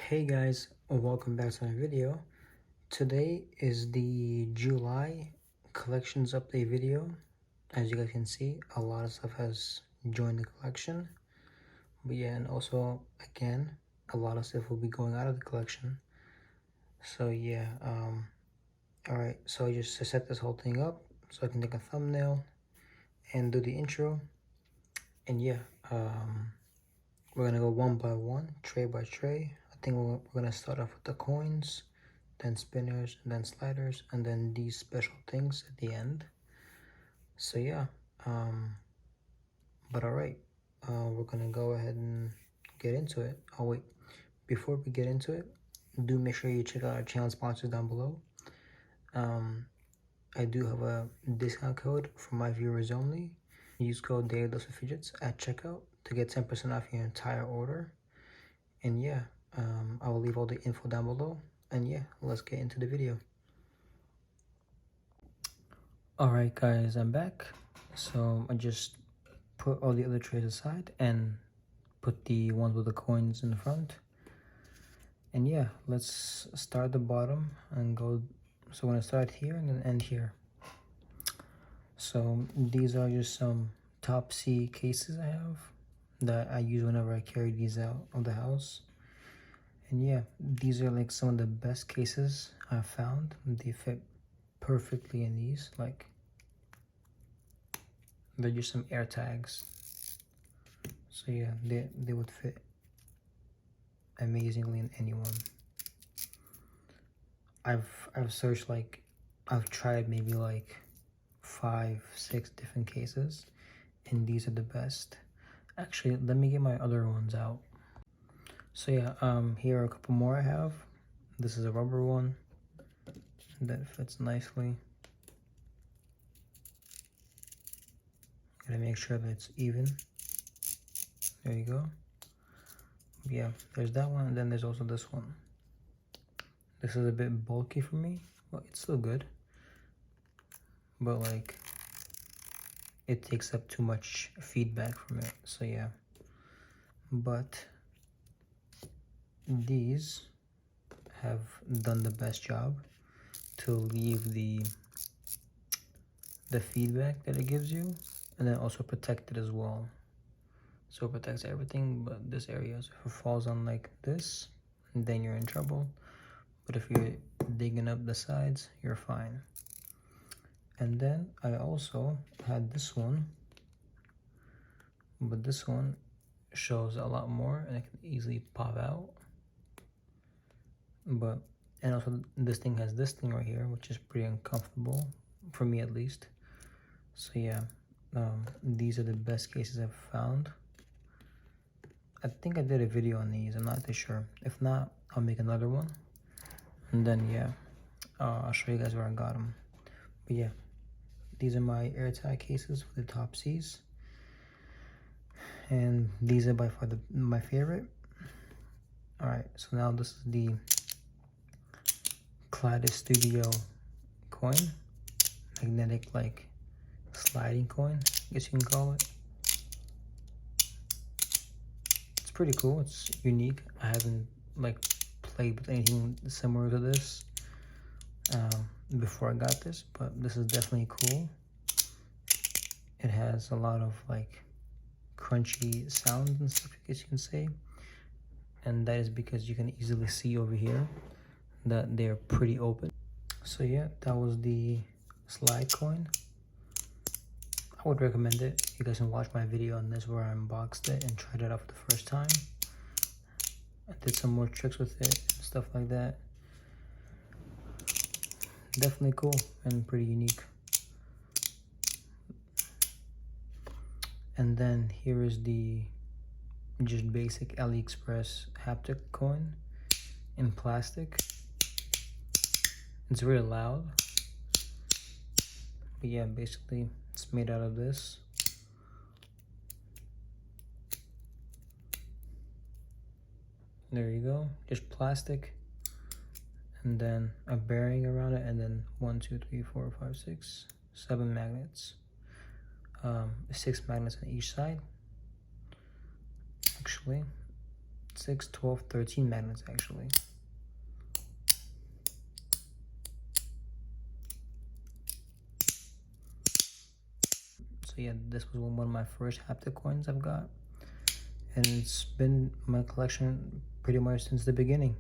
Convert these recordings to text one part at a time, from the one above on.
Hey guys, welcome back to my video. Today is the July collections update video. As you guys can see, a lot of stuff has joined the collection. But yeah, and also, again, a lot of stuff will be going out of the collection. So yeah, alright, so I just set this whole thing up so I can take a thumbnail and do the intro. And yeah, we're gonna go one by one, tray by tray. I think we're gonna start off with the coins, then spinners, and then sliders, and then these special things at the end. So yeah, but all right, we're gonna go ahead and get into it. Oh wait, before we get into it, do make sure you check out our channel sponsors down below. I do have a discount code for my viewers only. Use code Fidgets at checkout to get 10% off your entire order. And yeah, I will leave all the info down below. And yeah, let's get into the video. Alright guys, I'm back. So I just put all the other trays aside and put the ones with the coins in the front. And yeah, let's start the bottom and go. So I'm gonna start here and then end here. So these are just some top C cases I have that I use whenever I carry these out of the house. And yeah, these are like some of the best cases I've found. They fit perfectly in these. Like, they're just some air tags. So yeah, they would fit amazingly in anyone. I've searched, like, I've tried maybe like 5-6 different cases, and these are the best. Actually, let me get my other ones out. So yeah, here are a couple more I have. This is a rubber one that fits nicely. Gotta make sure that it's even. There you go. Yeah, there's that one, and then there's also this one. This is a bit bulky for me, but it's still good. But like, it takes up too much feedback from it, so yeah. But these have done the best job to leave the feedback that it gives you, and then also protect it as well. So it protects everything but this area. So if it falls on like this, then you're in trouble. But if you're digging up the sides, you're fine. And then I also had this one, but this one shows a lot more and it can easily pop out. But, and also this thing has this thing right here, which is pretty uncomfortable, for me at least. So yeah, these are the best cases I've found. I think I did a video on these, I'm not too sure. If not, I'll make another one. And then yeah, I'll show you guys where I got them. But yeah, these are my airtight cases for the top C's. And these are by far my favorite. Alright, so now this is the Clyde Studio coin. Magnetic, like, sliding coin, I guess you can call it. It's pretty cool, it's unique. I haven't like played with anything similar to this before I got this, but this is definitely cool. It has a lot of like crunchy sounds and stuff, I guess you can say, and that is because you can easily see over here that they're pretty open. So yeah, that was the slide coin. I would recommend it. You guys can watch my video on this where I unboxed it and tried it out for the first time. I did some more tricks with it and stuff like that. Definitely cool and pretty unique. And then here is the just basic AliExpress haptic coin in plastic. It's really loud, but yeah, basically it's made out of this. There you go, just plastic, and then a bearing around it, and then 1, 2, 3, 4, 5, 6, 7 magnets. 6 magnets on each side. Actually, 6, 12, 13 magnets actually. So yeah, this was one of my first haptic coins I've got, and it's been my collection pretty much since the beginning.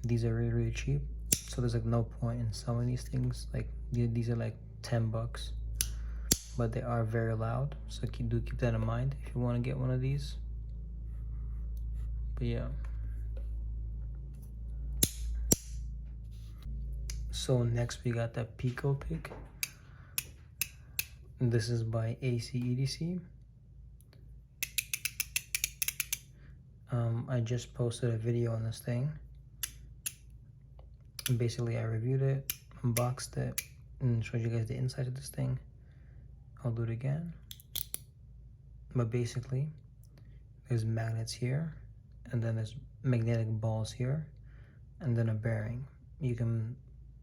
These are really cheap, so there's like no point in selling these things. Like these are like 10 bucks, but they are very loud, so do keep that in mind if you want to get one of these. But yeah, so next we got the Pico Pig. This is by ACEDC. I just posted a video on this thing. And basically, I reviewed it, unboxed it, and showed you guys the inside of this thing. I'll do it again. But basically, there's magnets here, and then there's magnetic balls here, and then a bearing. You can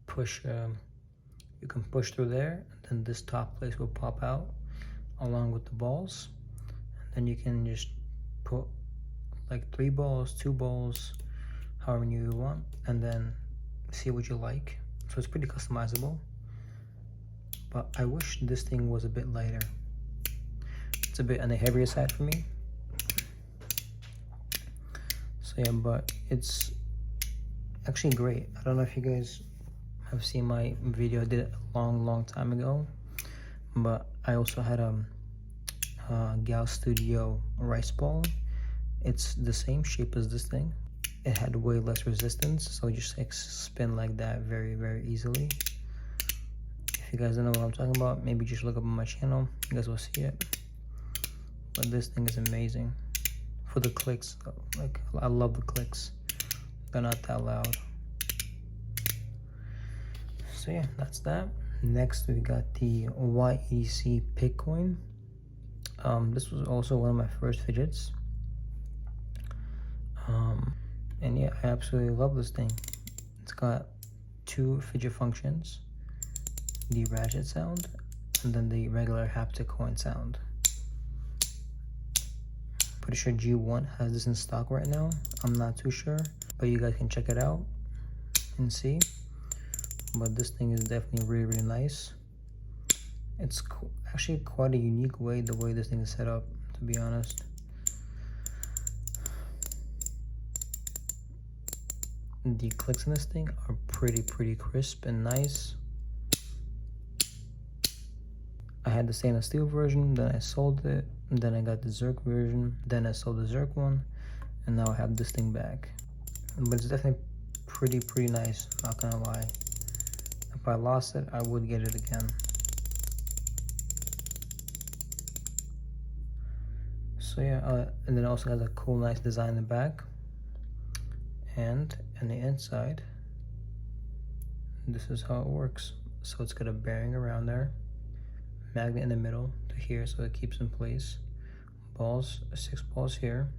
push through there, and then this top place will pop out along with the balls. And then you can just put like 3 balls, 2 balls, however many you want, and then see what you like. So it's pretty customizable, but I wish this thing was a bit lighter. It's a bit on the heavier side for me. So yeah, but it's actually great. I don't know if you guys have seen my video I did it a long time ago, but I also had a Gal Studio rice ball. It's the same shape as this thing. It had way less resistance, so just like spin like that very easily. If you guys don't know what I'm talking about, maybe just look up on my channel, you guys will see it. But this thing is amazing for the clicks. Like, I love the clicks, they're not that loud. So yeah, that's that. Next we got the YEC Pig coin. This was also one of my first fidgets. And yeah, I absolutely love this thing. It's got 2 fidget functions, the ratchet sound and then the regular haptic coin sound. Pretty sure G1 has this in stock right now. I'm not too sure, but you guys can check it out and see. But this thing is definitely really nice. It's actually quite a unique way, the way this thing is set up, to be honest. The clicks in this thing are pretty crisp and nice. I had the stainless steel version, then I sold it, and then I got the Zerk version, then I sold the Zerk one, and now I have this thing back. But it's definitely pretty nice, not gonna lie. If I lost it, I would get it again. So yeah, and then it also has a cool nice design in the back. And on the inside, this is how it works. So it's got a bearing around there, magnet in the middle to here so it keeps in place, balls, 6 balls here,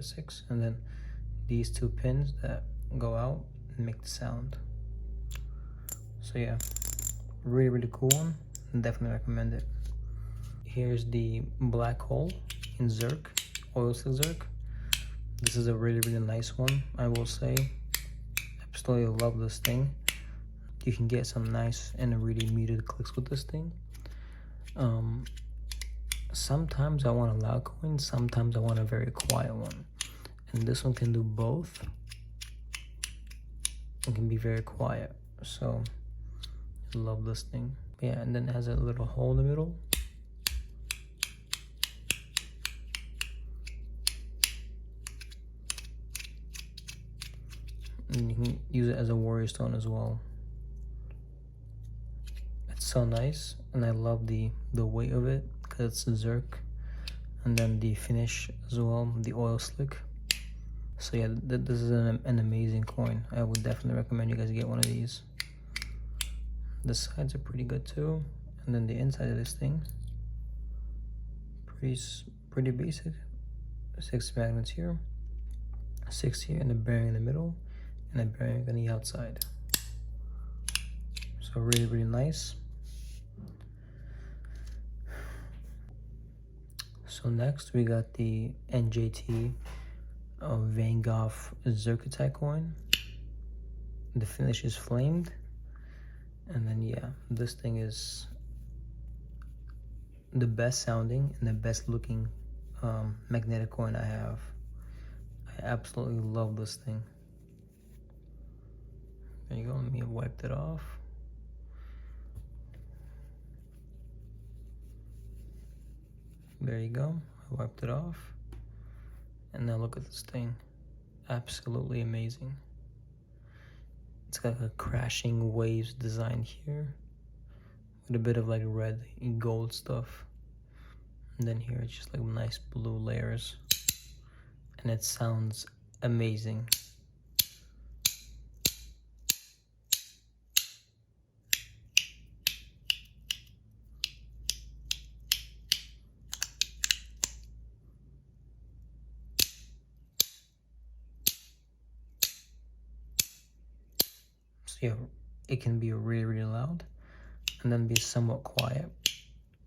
6, and then these 2 pins that go out and make the sound. So yeah, really cool one, and definitely recommend it. Here's the black hole in Zerk, oil seal Zerk. This is a really nice one, I will say. Absolutely love this thing. You can get some nice and really muted clicks with this thing. Sometimes I want a loud coin, sometimes I want a very quiet one. And this one can do both. It can be very quiet. So, I love this thing. Yeah, and then it has a little hole in the middle. And you can use it as a warrior stone as well. It's so nice, and I love the weight of it because it's Zerk, and then the finish as well, the oil slick. So yeah, this is an amazing coin. I would definitely recommend you guys get one of these. The sides are pretty good too, and then the inside of this thing, pretty basic. 6 magnets here, 6 here, and a bearing in the middle, and a bearing on the outside. So really nice. So next we got the NJT Van Gogh Zircotite coin. The finish is flamed, and then yeah, this thing is the best sounding and the best looking magnetic coin I have. I absolutely love this thing. There you go. Let me wipe that off. There you go. I wiped it off. And now look at this thing. Absolutely amazing. It's got a crashing waves design here with a bit of like red and gold stuff. And then here it's just like nice blue layers. And it sounds amazing. So yeah, it can be really, really loud and then be somewhat quiet.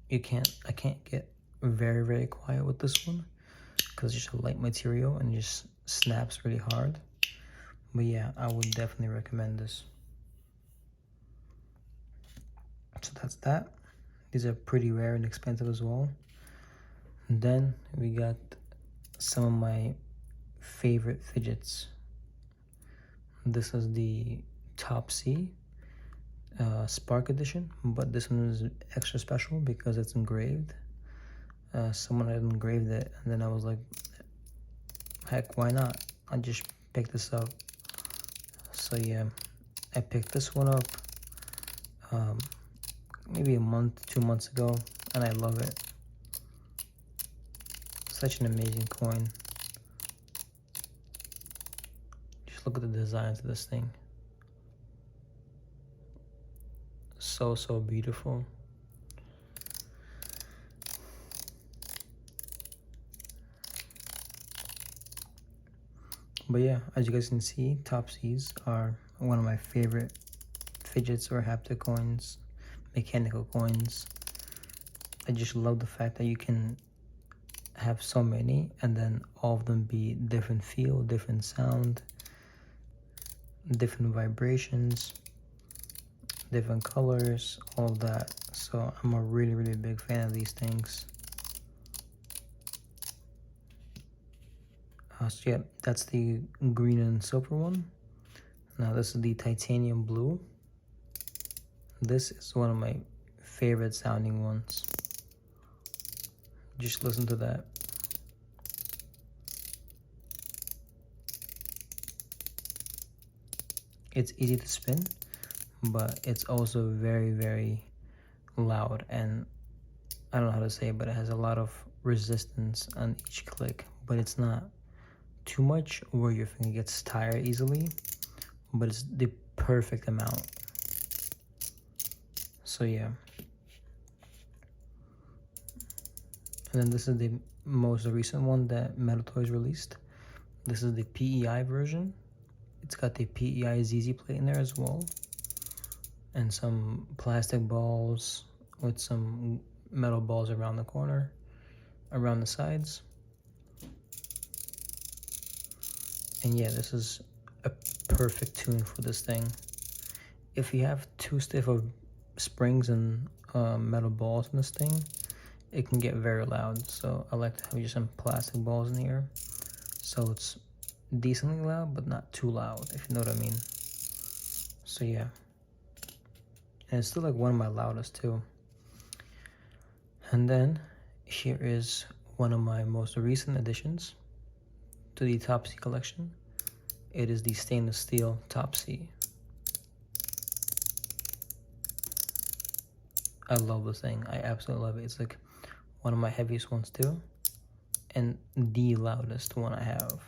I can't get very, very quiet with this one because it's just a light material and it just snaps really hard. But yeah, I would definitely recommend this. So that's that. These are pretty rare and expensive as well. And then we got some of my favorite fidgets. This is the Top C Spark edition, but this one is extra special because it's engraved. Someone had engraved it, and then I was like, heck, why not? I just picked this up. So yeah, I picked this one up maybe a month, 2 months ago, and I love it. Such an amazing coin. Just look at the designs of this thing. So beautiful. But yeah, as you guys can see, Top C's are one of my favorite fidgets or haptic coins, mechanical coins. I just love the fact that you can have so many and then all of them be different feel, different sound, different vibrations, different colors, all of that. So I'm a really, really big fan of these things. So yeah, that's the green and silver one. Now this is the titanium blue. This is one of my favorite sounding ones. Just listen to that. It's easy to spin, but it's also very, very loud, and I don't know how to say it, but it has a lot of resistance on each click, but it's not too much where your finger gets tired easily, but it's the perfect amount. So yeah. And then this is the most recent one that Metal Toys released. This is the PEI version. It's got the PEI ZZ plate in there as well, and some plastic balls with some metal balls around the corner, around the sides. And yeah, this is a perfect tune for this thing. If you have too stiff of springs and metal balls in this thing, it can get very loud. So I like to have just some plastic balls in here, so it's decently loud but not too loud, if you know what I mean. So yeah, and it's still like one of my loudest too. And then here is one of my most recent additions to the Top C collection. It is the stainless steel Top C. I love this thing. I absolutely love it. It's like one of my heaviest ones too, and the loudest one I have.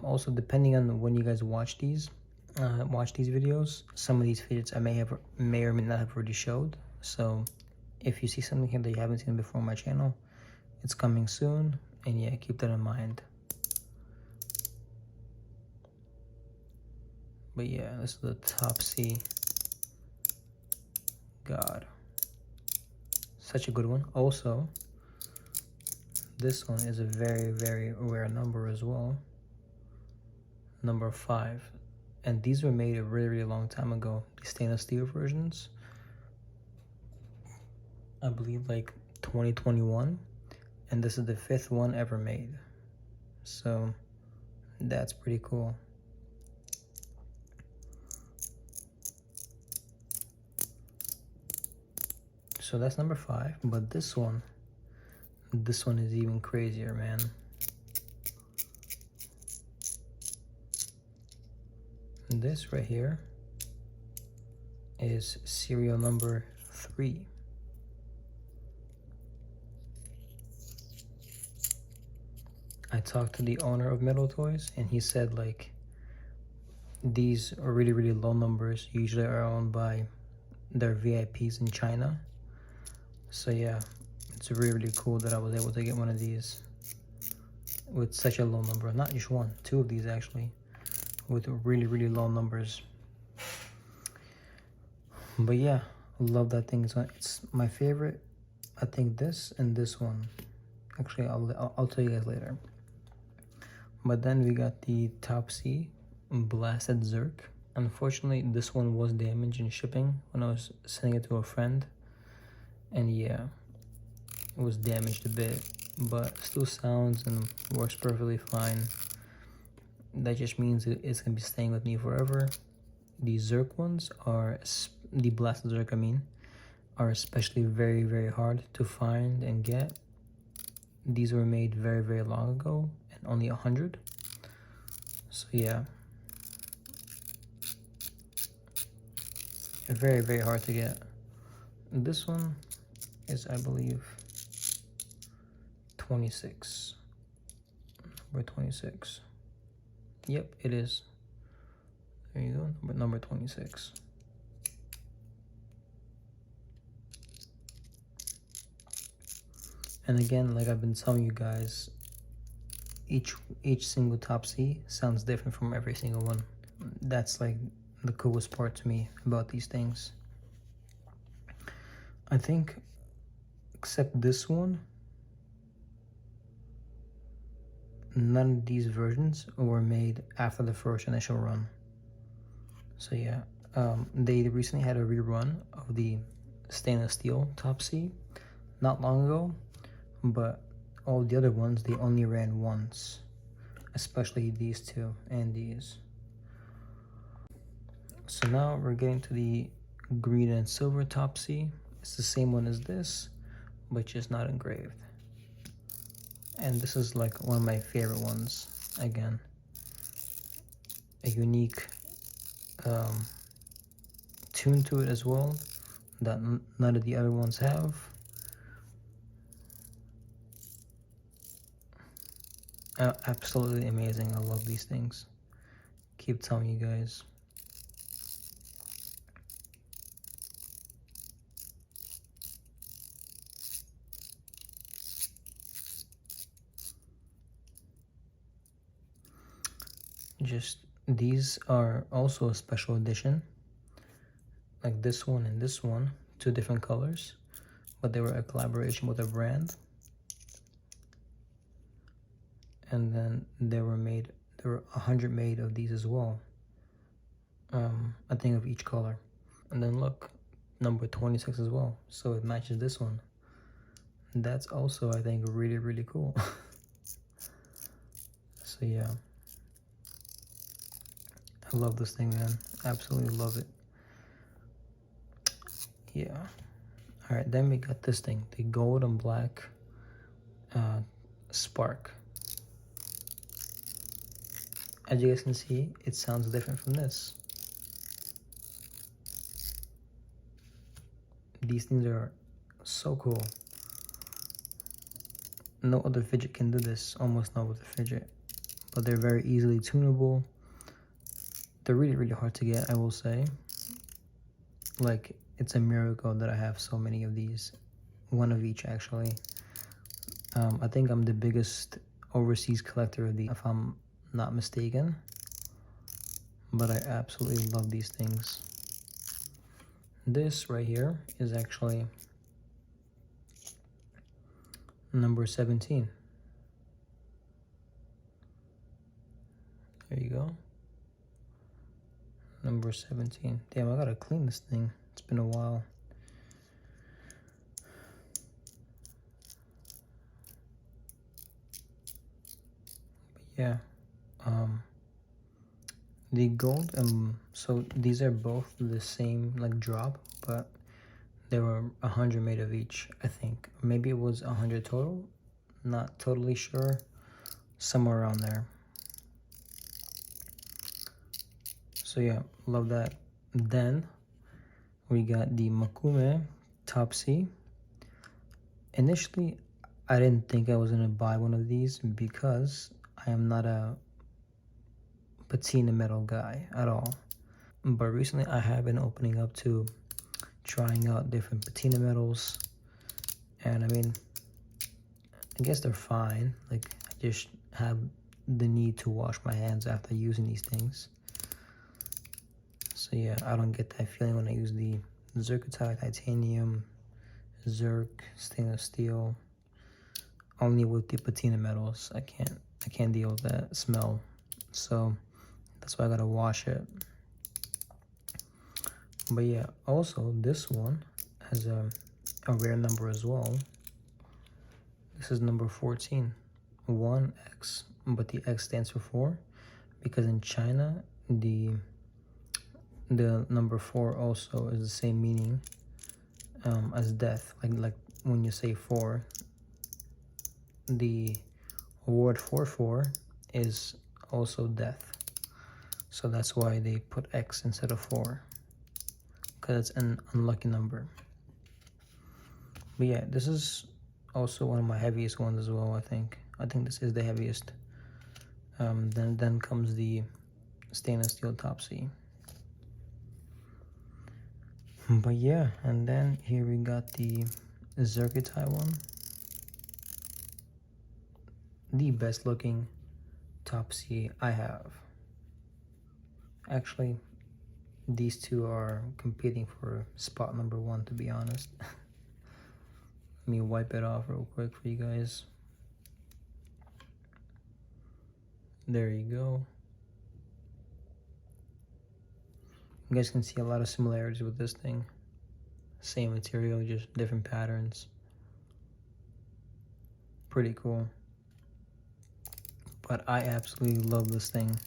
Also, depending on when you guys watch these videos, some of these fidgets I may or may not have already showed. So if you see something here that you haven't seen before on my channel, it's coming soon, and yeah, keep that in mind. But yeah, this is the Top C. God, such a good one. Also, This one is a very, very rare number as well. Number 5. And these were made a really, really long time ago. The stainless steel versions. I believe like 2021. And this is the 5th one ever made. So that's pretty cool. So that's number 5. But this one is even crazier, man. This right here is serial number 3. I talked to the owner of Metal Toys, and he said like these are really, really low numbers, usually are owned by their VIPs in China. So yeah, it's really, really cool that I was able to get one of these with such a low number. Not just one, 2 of these actually, with really, really low numbers. But yeah, love that thing. It's my favorite. I think this and this one. Actually, I'll tell you guys later. But then we got the Top C Blasted Zerk. Unfortunately, this one was damaged in shipping when I was sending it to a friend. And yeah, it was damaged a bit, but still sounds and works perfectly fine. That just means it's gonna be staying with me forever. The Zerk ones are, the Blasted Zerk I mean, are especially very, very hard to find and get. These were made very, very long ago and only 100. So yeah, very, very hard to get. This one is, I believe, 26. Number 26. Yep, it is. There you go, number 26. And again, like I've been telling you guys, each single Top C sounds different from every single one. That's like the coolest part to me about these things. I think, except this one, none of these versions were made after the first initial run. So yeah, they recently had a rerun of the stainless steel Top C not long ago, but all the other ones they only ran once, especially these 2 and these. So now we're getting to the green and silver Top C. It's the same one as this, but just not engraved. And this is like one of my favorite ones. Again, a unique tune to it as well that none of the other ones have. Absolutely amazing. I love these things. Keep telling you guys. Just these are also a special edition, like this one and this one, 2 different colors, but they were a collaboration with a brand. And then there were 100 made of these as well, I think of each color. And then look, number 26 as well, so it matches this one. That's also, I think, really, really cool. So yeah, I love this thing, man. Absolutely love it. Yeah. All right, then we got this thing, the gold and black Spark. As you guys can see, it sounds different from this. These things are so cool. No other fidget can do this, almost no other fidget. But they're very easily tunable. They're really, really hard to get, I will say. Like, it's a miracle that I have so many of these. 1 of each, actually. I think I'm the biggest overseas collector of these, if I'm not mistaken. But I absolutely love these things. This right here is actually number 17. There you go. Number 17. Damn, I gotta clean this thing. It's been a while. But yeah. The gold, so these are both the same like drop, but there were 100 made of each, I think. Maybe it was 100 total. Not totally sure. Somewhere around there. So yeah, love that. Then we got the Makume Topsy. Initially, I didn't think I was gonna buy one of these because I am not a patina metal guy at all. But recently I have been opening up to trying out different patina metals, and I mean, I guess they're fine. Like, I just have the need to wash my hands after using these things. So yeah, I don't get that feeling when I use the Zircotite titanium, Zirc stainless steel. Only with the patina metals, I can't deal with that smell. So that's why I gotta wash it. But yeah, also this one has a rare number as well. This is number 14, 1X, but the X stands for 4 because in China the number 4 also is the same meaning as death. Like when you say 4, the word 4 is also death. So that's why they put X instead of 4, because it's an unlucky number. But yeah, this is also one of my heaviest ones as well. I think this is the heaviest. Then comes the stainless steel Topsy. But yeah, and then here we got the Zircotite one, the best looking Topsy I have. Actually, these two are competing for spot number 1, to be honest. Let me wipe it off real quick for you guys. There you go. You guys can see a lot of similarities with this thing. Same material, just different patterns. Pretty cool. But I absolutely love this thing.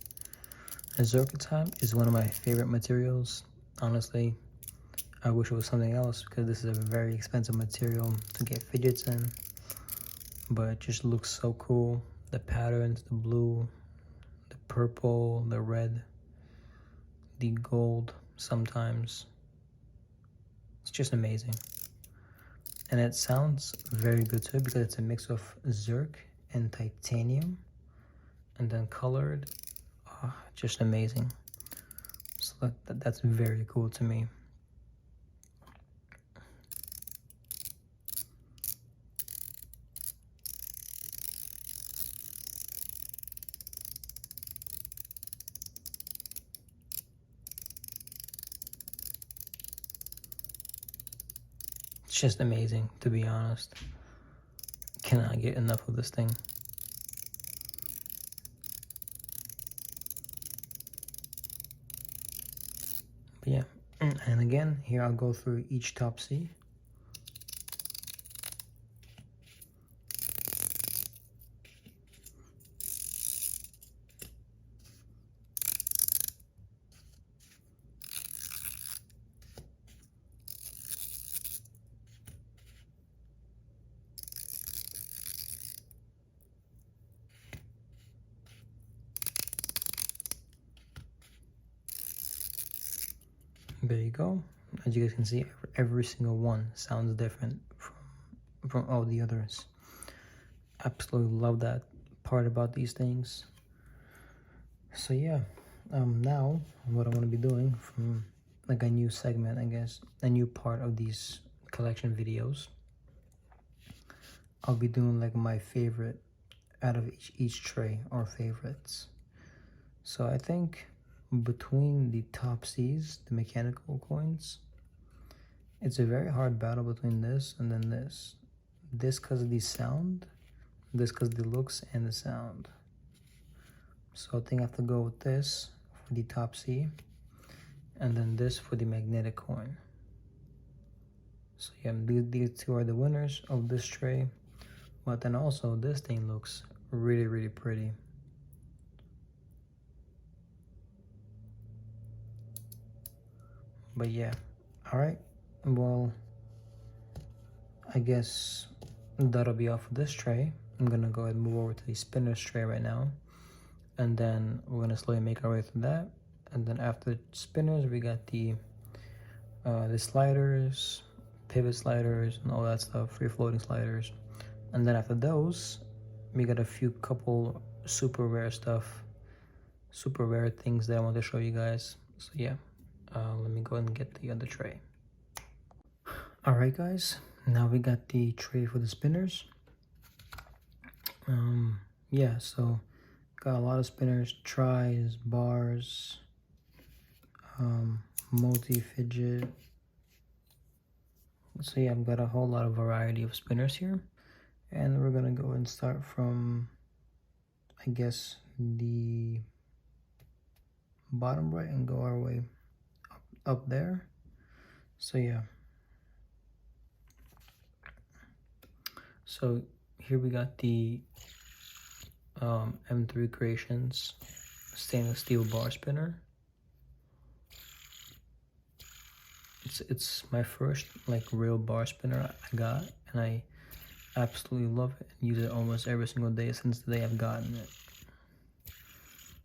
Zircotite is one of my favorite materials. Honestly, I wish it was something else because this is a very expensive material to get fidgets in. But it just looks so cool. The patterns, the blue, the purple, the red, the gold sometimes. It's just amazing. And it sounds very good too because it's a mix of Zirc and titanium and then colored. Oh, just amazing. So that's very cool to me. It's just amazing, to be honest. Cannot get enough of this thing. But yeah, and again, here I'll go through each Topsy. There you go. As you guys can see, every single one sounds different from all the others. Absolutely love that part about these things. So yeah, now what I want to be doing from like a new segment, I guess, a new part of these collection videos. I'll be doing like my favorite out of each tray, or favorites. So I think between the Topsies, the mechanical coins, it's a very hard battle between this and then this. This because of the sound, this because of the looks and the sound. So I think I have to go with this for the top C, and then this for the magnetic coin. So yeah, these two are the winners of this tray. But then also this thing looks really, really pretty. But yeah, all right. Well, I guess that'll be all for this tray. I'm gonna go ahead and move over to the spinners tray right now. And then we're gonna slowly make our way through that. And then after spinners, we got the sliders, pivot sliders, and all that stuff, free floating sliders. And then after those, we got a few couple super rare things that I want to show you guys. So yeah, let me go ahead and get the other tray. All right, guys, now we got the tray for the spinners. Yeah, so got a lot of spinners, tries, bars, multi-fidget. So yeah, I've got a whole lot of variety of spinners here. And we're gonna go and start from, I guess, the bottom right and go our way up there. So yeah. So here we got the M3 Creations stainless steel bar spinner. It's my first like real bar spinner I got, and I absolutely love it and use it almost every single day since the day I've gotten it.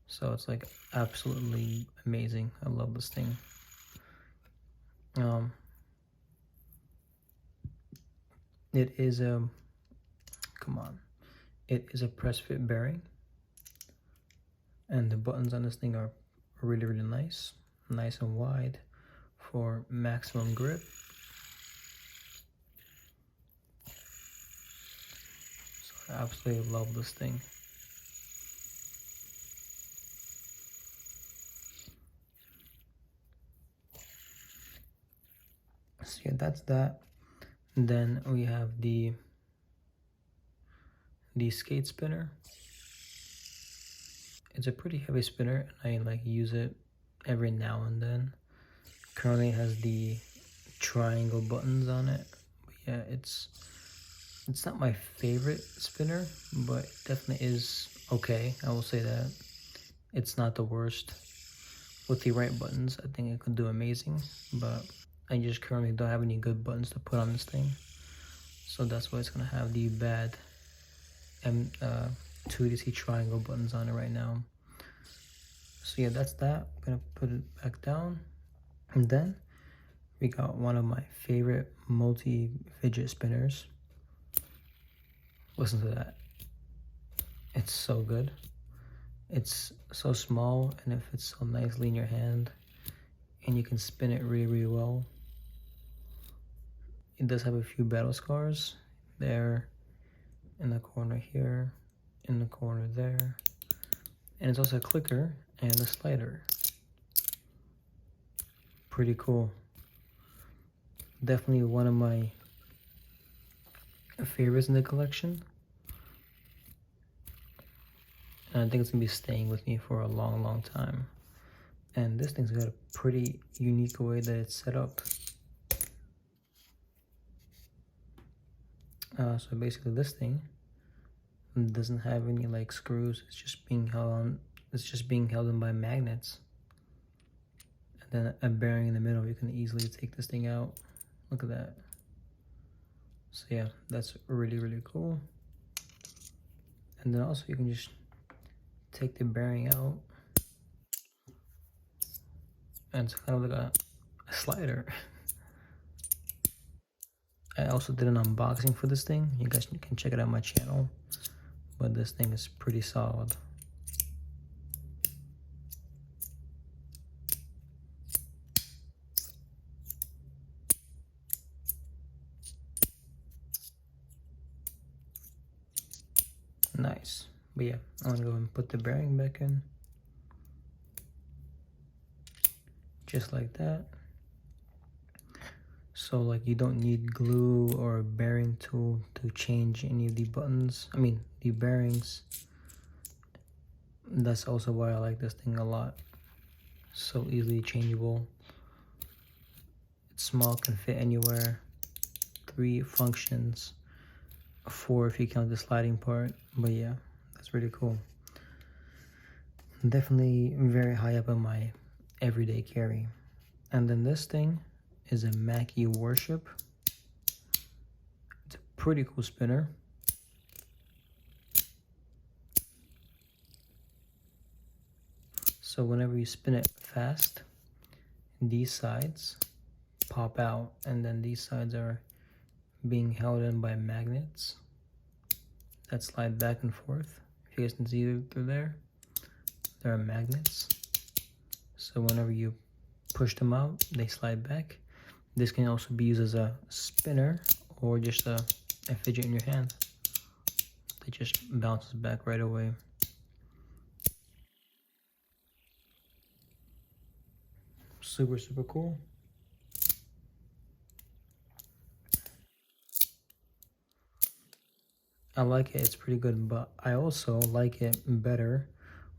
So it's like absolutely amazing. I love this thing. It is a it is a press fit bearing, and the buttons on this thing are really, really nice and wide for maximum grip. So I absolutely love this thing. So yeah, that's that. And then we have the skate spinner. It's a pretty heavy spinner, and I like use it every now and then. Currently it has the triangle buttons on it. But yeah, it's not my favorite spinner, but it definitely is okay. I will say that. It's not the worst. With the right buttons, I think it could do amazing, but I just currently don't have any good buttons to put on this thing. So that's why it's gonna have the bad 2DC triangle buttons on it right now. So yeah, that's that. I'm gonna put it back down. And then we got one of my favorite multi-fidget spinners. Listen to that. It's so good. It's so small and it fits so nicely in your hand, and you can spin it really, really well. It does have a few battle scars there, in the corner here, in the corner there, and it's also a clicker and a slider. Pretty cool. Definitely one of my favorites in the collection. And I think it's gonna be staying with me for a long, long time. And this thing's got a pretty unique way that it's set up. So basically this thing doesn't have any like screws. It's just being held on. It's just being held in by magnets. And then a bearing in the middle. You can easily take this thing out. Look at that. So yeah, that's really, really cool. And then also you can just take the bearing out, and it's kind of like a slider. I also did an unboxing for this thing. You guys can check it out on my channel. But this thing is pretty solid. Nice. But yeah, I'm gonna go and put the bearing back in. Just like that. So like you don't need glue or a bearing tool to change any of the buttons. I mean the bearings. That's also why I like this thing a lot. So easily changeable. It's small, can fit anywhere. 3 functions. 4 if you count the sliding part. But yeah, that's really cool. Definitely very high up on my everyday carry. And then this thing is a Mackie Worship. It's a pretty cool spinner. So whenever you spin it fast, these sides pop out, and then these sides are being held in by magnets that slide back and forth. If you guys can see through there are magnets. So whenever you push them out, they slide back. This can also be used as a spinner or just a fidget in your hand. It just bounces back right away. Super, super cool. I like it, it's pretty good, but I also like it better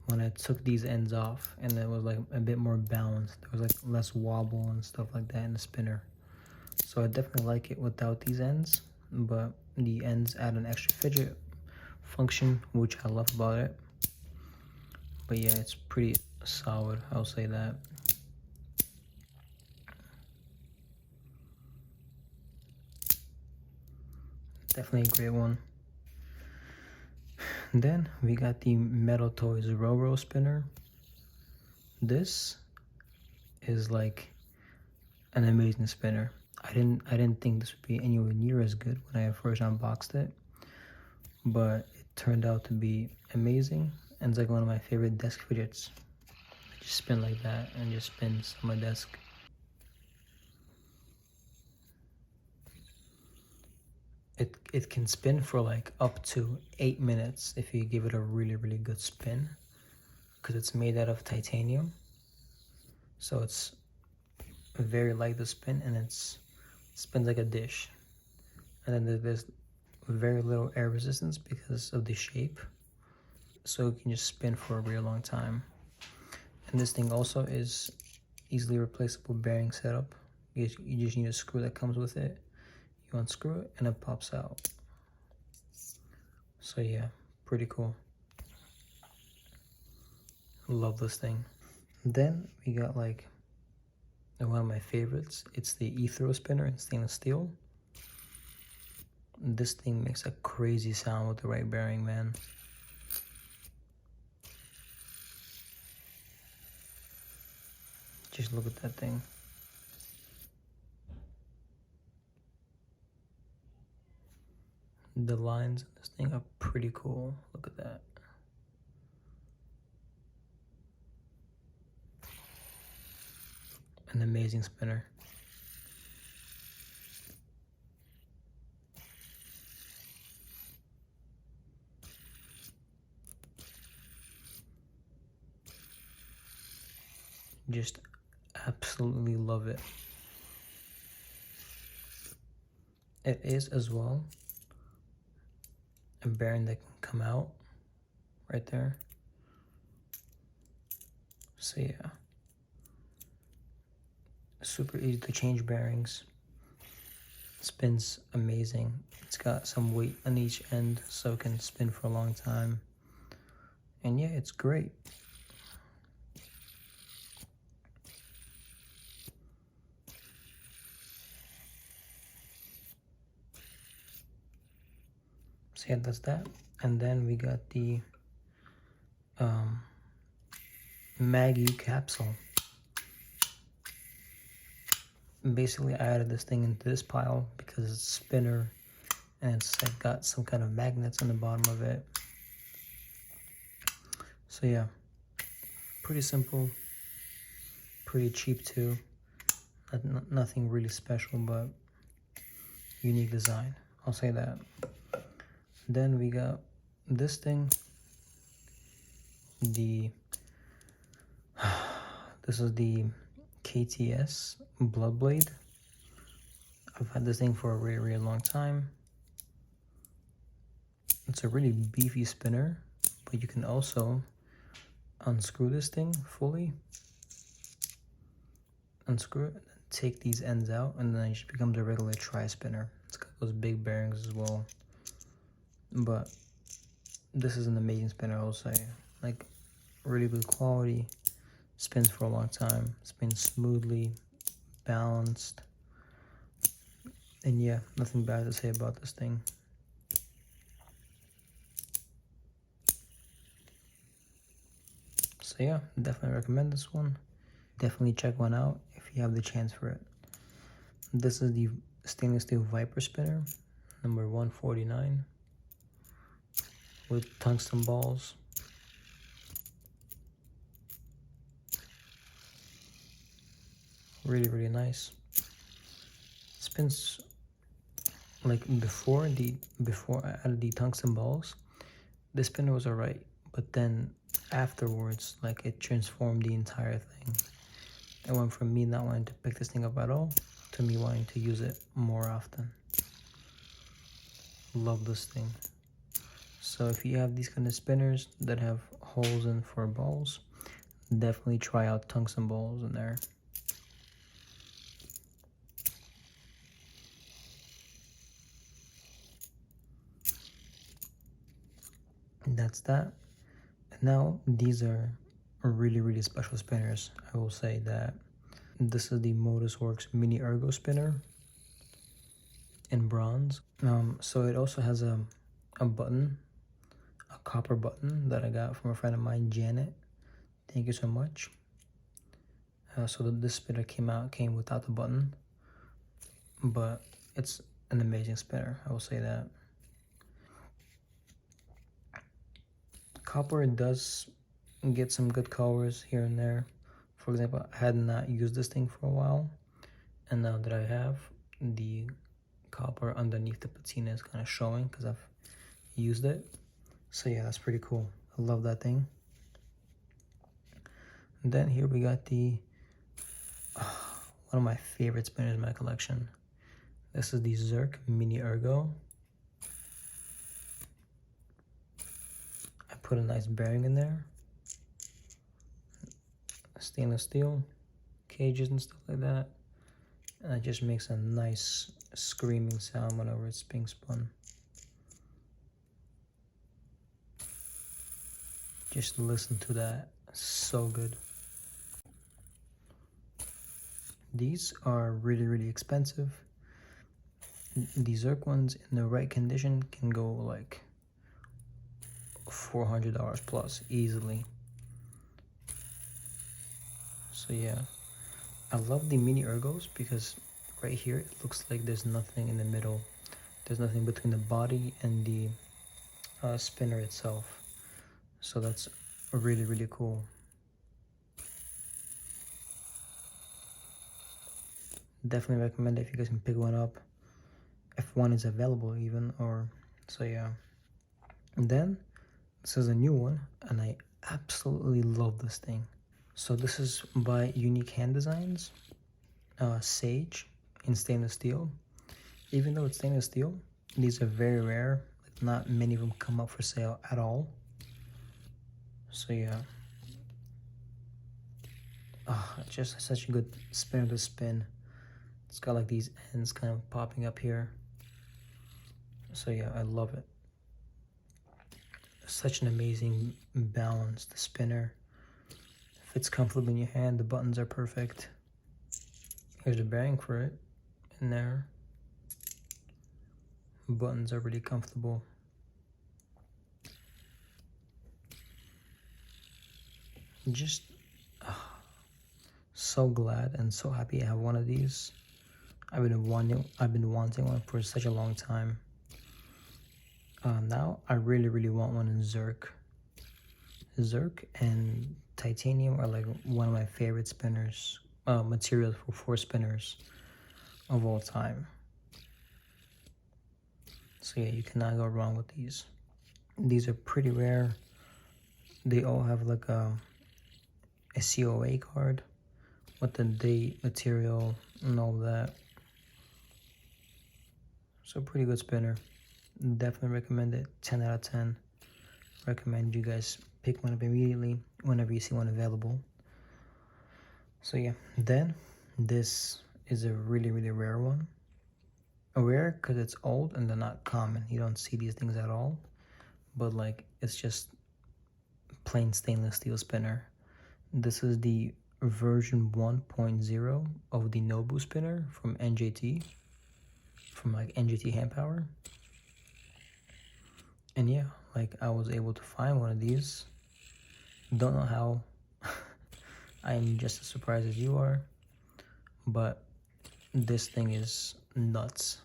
when I took these ends off and it was like a bit more balanced. There was like less wobble and stuff like that in the spinner. So I definitely like it without these ends, but the ends add an extra fidget function, which I love about it. But yeah, it's pretty solid, I'll say that. Definitely a great one. Then we got the Metal Toys Roro spinner. This is like an amazing spinner. I didn't think this would be anywhere near as good when I first unboxed it, but it turned out to be amazing, and it's like one of my favorite desk fidgets. I just spin like that and just spins on my desk. It can spin for like up to 8 minutes if you give it a really good spin, because it's made out of titanium, so it's very light to spin, and it spins like a dish. And then there's very little air resistance because of the shape, so it can just spin for a real long time. And this thing also is easily replaceable bearing setup. You just need a screw that comes with it. You unscrew it and it pops out. So yeah, pretty cool. Love this thing. Then we got like one of my favorites. It's the Ethro spinner in stainless steel. This thing makes a crazy sound with the right bearing, man. Just look at that thing. The lines in this thing are pretty cool. Look at that. An amazing spinner. Just absolutely love it. It is as well a bearing that can come out right there. So yeah, super easy to change bearings. Spins amazing. It's got some weight on each end so it can spin for a long time. And yeah, it's great. So yeah, that's that. And then we got the Maggie capsule. Basically, I added this thing into this pile because it's a spinner and it's like got some kind of magnets on the bottom of it. So yeah, pretty simple, pretty cheap too. Nothing really special, but unique design, I'll say that. Then we got this thing, this is the KTS Blood Blade. I've had this thing for a really long time. It's a really beefy spinner, but you can also unscrew this thing fully, unscrew it, take these ends out, and then it just becomes a regular tri-spinner. It's got those big bearings as well, but this is an amazing spinner, I will say. Like, really good quality, spins for a long time, spins smoothly, balanced, and yeah, nothing bad to say about this thing. So yeah, definitely recommend this one. Definitely check one out if you have the chance for it. This is the stainless steel Viper spinner, number 149, with tungsten balls. Really, really nice. Spins like before I added the tungsten balls, the spinner was alright, but then afterwards, like, it transformed the entire thing. It went from me not wanting to pick this thing up at all to me wanting to use it more often. Love this thing. So if you have these kind of spinners that have holes in for balls, definitely try out tungsten balls in there. And that's that. And now these are really, really special spinners. I will say that this is the Modus Works Mini Ergo spinner in bronze. So it also has a button, a copper button that I got from a friend of mine, Janet. Thank you so much. So this spinner came without the button, but it's an amazing spinner, I will say that. Copper does get some good colors here and there. For example, I had not used this thing for a while, and now that I have, the copper underneath the patina is kind of showing because I've used it. So yeah, that's pretty cool. I love that thing. And then here we got the one of my favorite spinners in my collection. This is the Zerk Mini Ergo. I put a nice bearing in there. Stainless steel cages and stuff like that. And it just makes a nice screaming sound whenever it's being spun. Just listen to that. So good. These are really, really expensive. The Zerk ones in the right condition can go like $400 plus easily. So yeah, I love the mini ergos because right here it looks like there's nothing in the middle. There's nothing between the body and the spinner itself. So that's really, really cool. Definitely recommend it if you guys can pick one up, if one is available even, or so yeah. And then this is a new one, and I absolutely love this thing. So this is by Unique Hand Designs, Sage in stainless steel. Even though it's stainless steel, these are very rare. Like, not many of them come up for sale at all. So yeah, just such a good spinner to spin. It's got like these ends kind of popping up here. So yeah, I love it. Such an amazing balanced spinner. Fits comfortably in your hand. The buttons are perfect. Here's a bearing for it in there. Buttons are really comfortable. Just so glad and so happy I have one of these. I've been wanting one for such a long time. Now I really, really want one in Zerk. Zerk and titanium are like one of my favorite spinners, materials for spinners of all time. So yeah, you cannot go wrong with these. These are pretty rare. They all have like a COA card with the date, material, and all that. So pretty good spinner. Definitely recommend it. 10 out of 10. Recommend you guys pick one up immediately whenever you see one available. So yeah, then this is a really rare one. Rare because it's old and they're not common. You don't see these things at all. But like, it's just plain stainless steel spinner. This is the version 1.0 of the Nobu spinner from NJT, from like NJT Hand Power. And yeah, like I was able to find one of these. Don't know how. I'm just as surprised as you are, but this thing is nuts.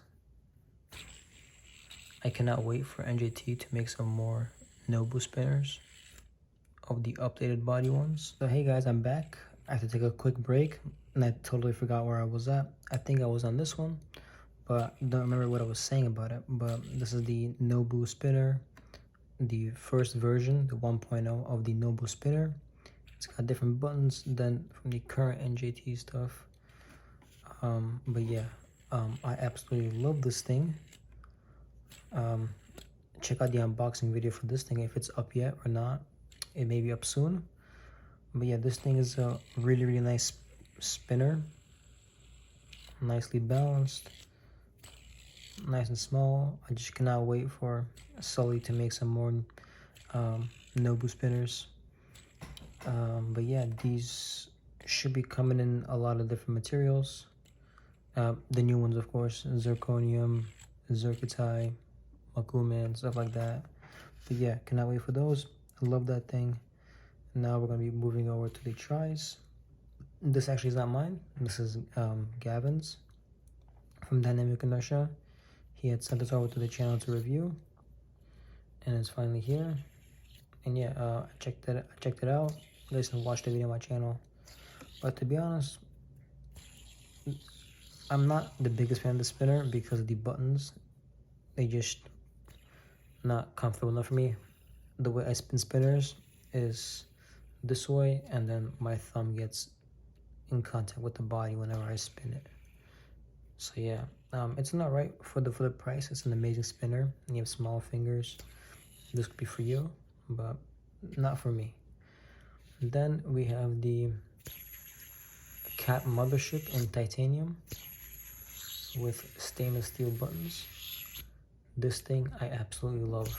I cannot wait for NJT to make some more Nobu spinners of the updated body ones. So hey guys, I'm back. I had to take a quick break and I totally forgot where I was at. I think I was on this one, but don't remember what I was saying about it. But this is the Nobu spinner, the first version, the 1.0 of the Nobu spinner. It's got different buttons than from the current NJT stuff. But yeah, I absolutely love this thing. Check out the unboxing video for this thing if it's up yet or not. It may be up soon. But yeah, this thing is a really nice spinner. Nicely balanced. Nice and small. I just cannot wait for Sully to make some more Nobu spinners. But yeah, these should be coming in a lot of different materials. The new ones, of course, zirconium, zircotite, makuman, stuff like that. But yeah, cannot wait for those. I love that thing. Now we're going to be moving over to the tries. This actually is not mine. This is Gavin's from Dynamic Inertia. He had sent us over to the channel to review, and it's finally here. And yeah, I checked it out. You guys can watch the video on my channel. But to be honest, I'm not the biggest fan of the spinner because of the buttons. They just not comfortable enough for me. The way I spin spinners is this way, and then my thumb gets in contact with the body whenever I spin it. So yeah, it's not right for the price. It's an amazing spinner, and you have small fingers. This could be for you, but not for me. And then we have the Cat Mothership in titanium with stainless steel buttons. This thing I absolutely love.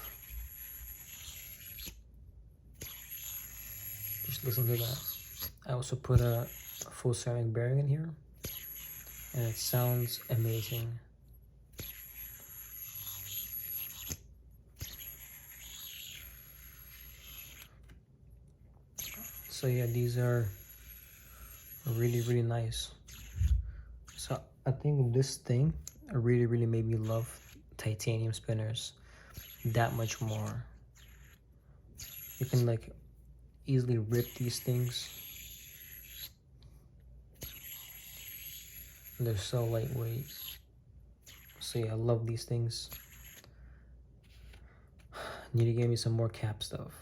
Just listen to that. I also put a full ceramic bearing in here, and it sounds amazing. So yeah, these are really nice. So I think this thing really made me love titanium spinners that much more. You can like easily rip these things. They're so lightweight. So yeah, I love these things. Need to get me some more cap stuff.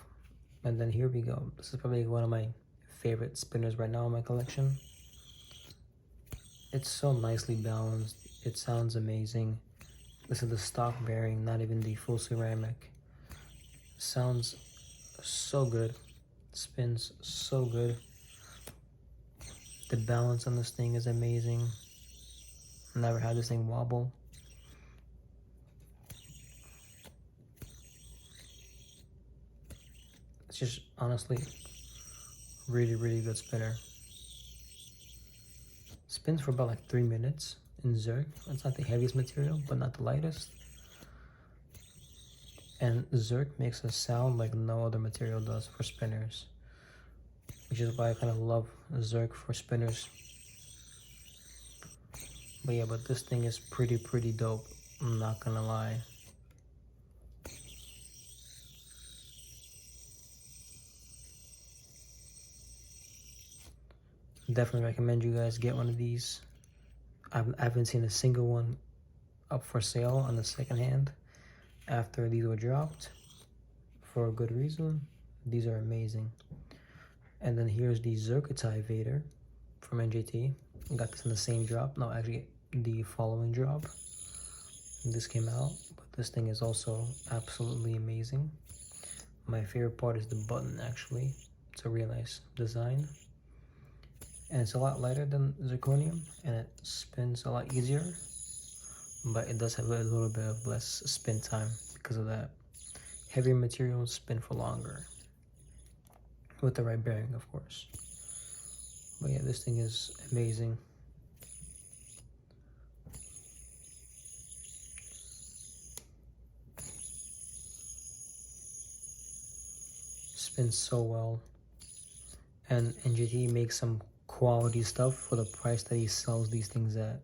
And then here we go. This is probably one of my favorite spinners right now in my collection. It's so nicely balanced. It sounds amazing. This is the stock bearing, not even the full ceramic. Sounds so good. Spins so good. The balance on this thing is amazing. Never had this thing wobble. It's just honestly really good spinner. Spins for about like 3 minutes in Zerk. It's not the heaviest material, but not the lightest. And Zerk makes a sound like no other material does for spinners, which is why I kind of love Zerk for spinners. But yeah, but this thing is pretty dope, I'm not gonna lie. Definitely recommend you guys get one of these. I haven't seen a single one up for sale on the second hand after these were dropped, for a good reason. These are amazing. And then here's the Zircotite Vader from NJT. Got this in the same drop. No, actually the following drop. This came out, but this thing is also absolutely amazing. My favorite part is the button, actually. It's a really nice design. And it's a lot lighter than zirconium, and it spins a lot easier. But it does have a little bit of less spin time because of that. Heavier materials spin for longer. With the right bearing, of course. But yeah, this thing is amazing. Spins so well. And NGT makes some quality stuff for the price that he sells these things at.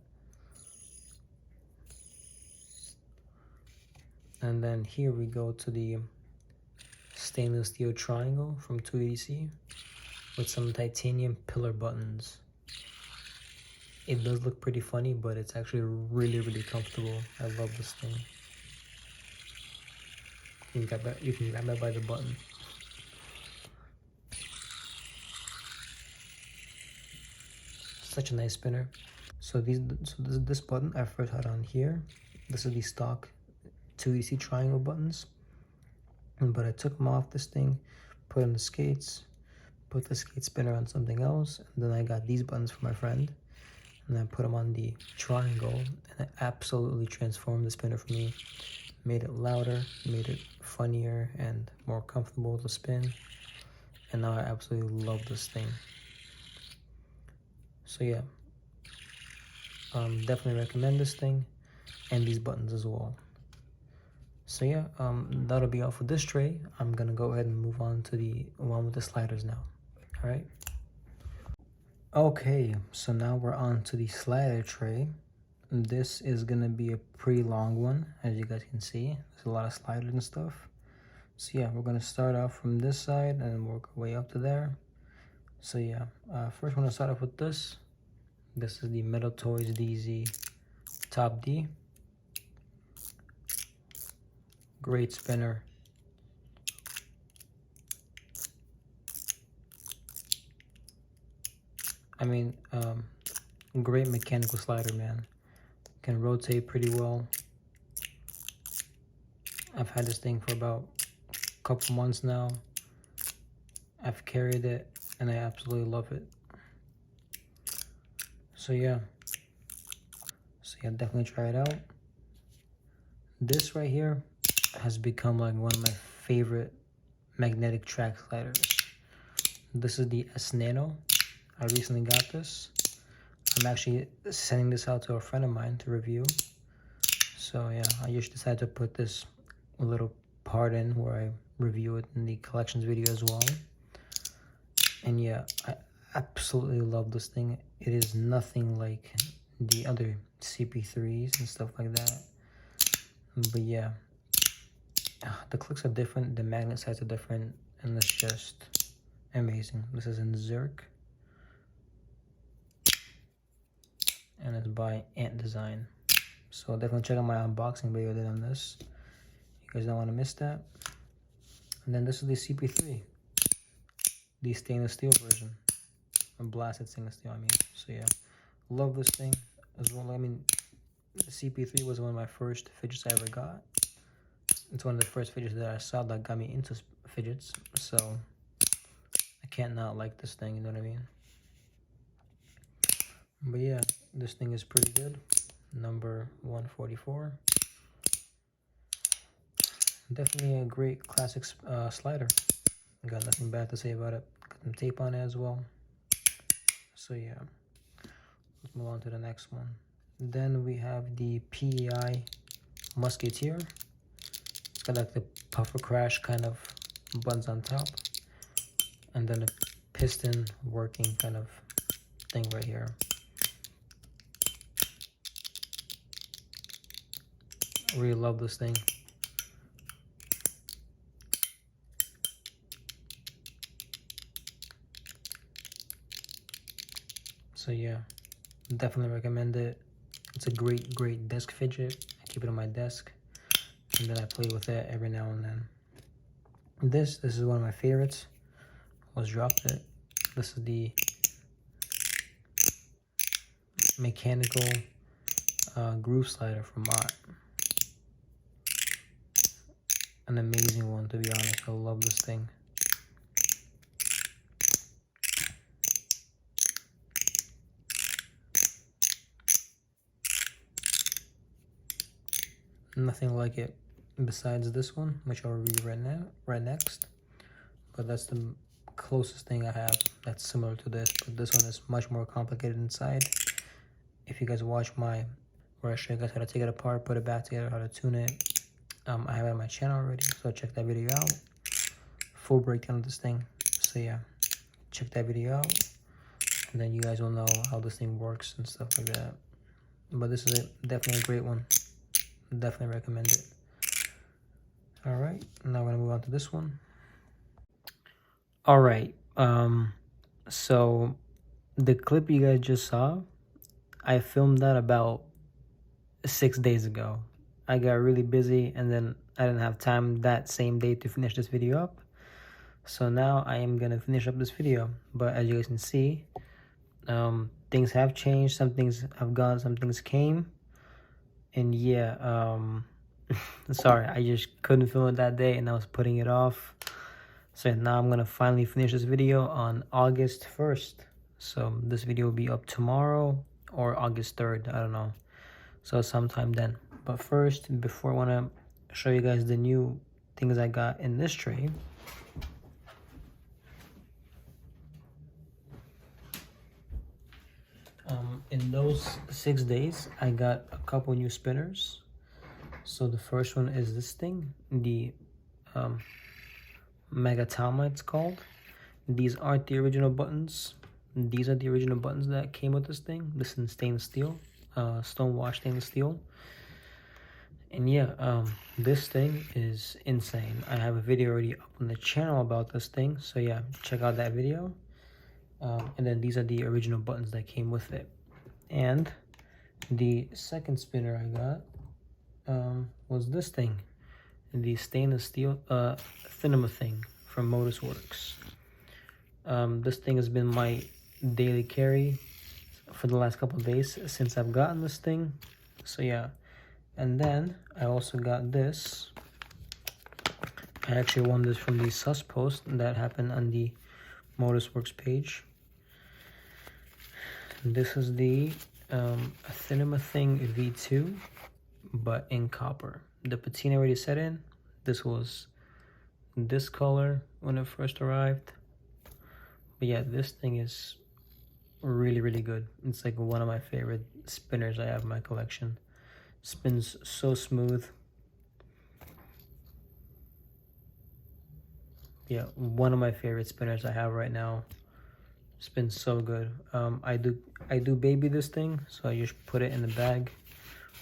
And then here we go to the stainless steel triangle from 280C with some titanium pillar buttons. It does look pretty funny, but it's actually really comfortable. I love this thing. You can grab that by the button. Such a nice spinner. So this button I first had on here. This is the stock 280C triangle buttons. But I took them off this thing, put on the skates, put the skate spinner on something else, and then I got these buttons for my friend, and I put them on the triangle, and it absolutely transformed the spinner for me. Made it louder, made it funnier and more comfortable to spin, and now I absolutely love this thing. So yeah, definitely recommend this thing and these buttons as well. So yeah, that'll be all for this tray. I'm gonna go ahead and move on to the one with the sliders now. All right. Okay, so now we're on to the slider tray. This is gonna be a pretty long one, as you guys can see. There's a lot of sliders and stuff. So yeah, we're gonna start off from this side and work our way up to there. So yeah, first we're gonna start off with this. This is the Metal Toys DZ Top D. Great spinner. I mean, great mechanical slider, man. Can rotate pretty well. I've had this thing for about a couple months now. I've carried it and I absolutely love it. So yeah, definitely try it out. This right here has become like one of my favorite magnetic track sliders. This is the S Nano. I recently got this. I'm actually sending this out to a friend of mine to review. So yeah, I just decided to put this little part in where I review it in the collections video as well. And yeah, I absolutely love this thing. It is nothing like the other CP3s and stuff like that. But yeah, the clicks are different, the magnet size are different, and it's just amazing. This is in Zerk, and it's by Ant Design. So definitely check out my unboxing video I did on this. You guys don't want to miss that. And then this is the CP3, the stainless steel version, a blasted stainless steel, I mean. So yeah, love this thing as well. I mean, the CP3 was one of my first fidgets I ever got. It's one of the first fidgets that I saw that got me into fidgets. So I can't not like this thing, you know what I mean? But yeah, this thing is pretty good. Number 144. Definitely a great classic slider. I got nothing bad to say about it. Got some tape on it as well. So yeah, let's move on to the next one. Then we have the PEI Musketeer. It's got like the puffer crash kind of buttons on top, and then a piston working kind of thing right here. Really love this thing. So yeah, definitely recommend it. It's a great desk fidget. I keep it on my desk, and then I play with it every now and then. This is one of my favorites. Almost dropped it. This is the mechanical groove slider from Mott. An amazing one, to be honest. I love this thing. Nothing like it besides this one, which I'll read right next. But that's the closest thing I have that's similar to this. But this one is much more complicated inside. If you guys watch where I show you guys how to take it apart, put it back together, how to tune it, I have it on my channel already, so check that video out. Full breakdown of this thing. So yeah, check that video out, and then you guys will know how this thing works and stuff like that. But this is definitely a great one. Definitely recommend it. All right, now we're gonna move on to this one. All right, so the clip you guys just saw, I filmed that about 6 days ago. I got really busy and then I didn't have time that same day to finish this video up. So now I am gonna finish up this video. But as you guys can see, things have changed, some things have gone, some things came. And yeah, sorry, I just couldn't film it that day and I was putting it off. So now I'm gonna finally finish this video on August 1st. So this video will be up tomorrow or August 3rd, I don't know. So sometime then. But first, before I wanna show you guys the new things I got in this tray, in those 6 days, I got a couple new spinners. So the first one is this thing, the Megatama it's called. These aren't the original buttons. These are the original buttons that came with this thing. This is in stainless steel, stonewashed stainless steel. And yeah, this thing is insane. I have a video already up on the channel about this thing. So yeah, check out that video. And then these are the original buttons that came with it. And the second spinner I got was this thing, the stainless steel Cinema thing from Motorworks. This thing has been my daily carry for the last couple of days since I've gotten this thing. So yeah, and then I also got this. I actually won this from the sus post that happened on the Motorworks page. This is the Cinema Thing V2, but in copper. The patina already set in. This was this color when it first arrived. But yeah, this thing is really, really good. It's like one of my favorite spinners I have in my collection. Spins so smooth. Yeah, one of my favorite spinners I have right now. Spins so good. I do baby this thing, so I just put it in the bag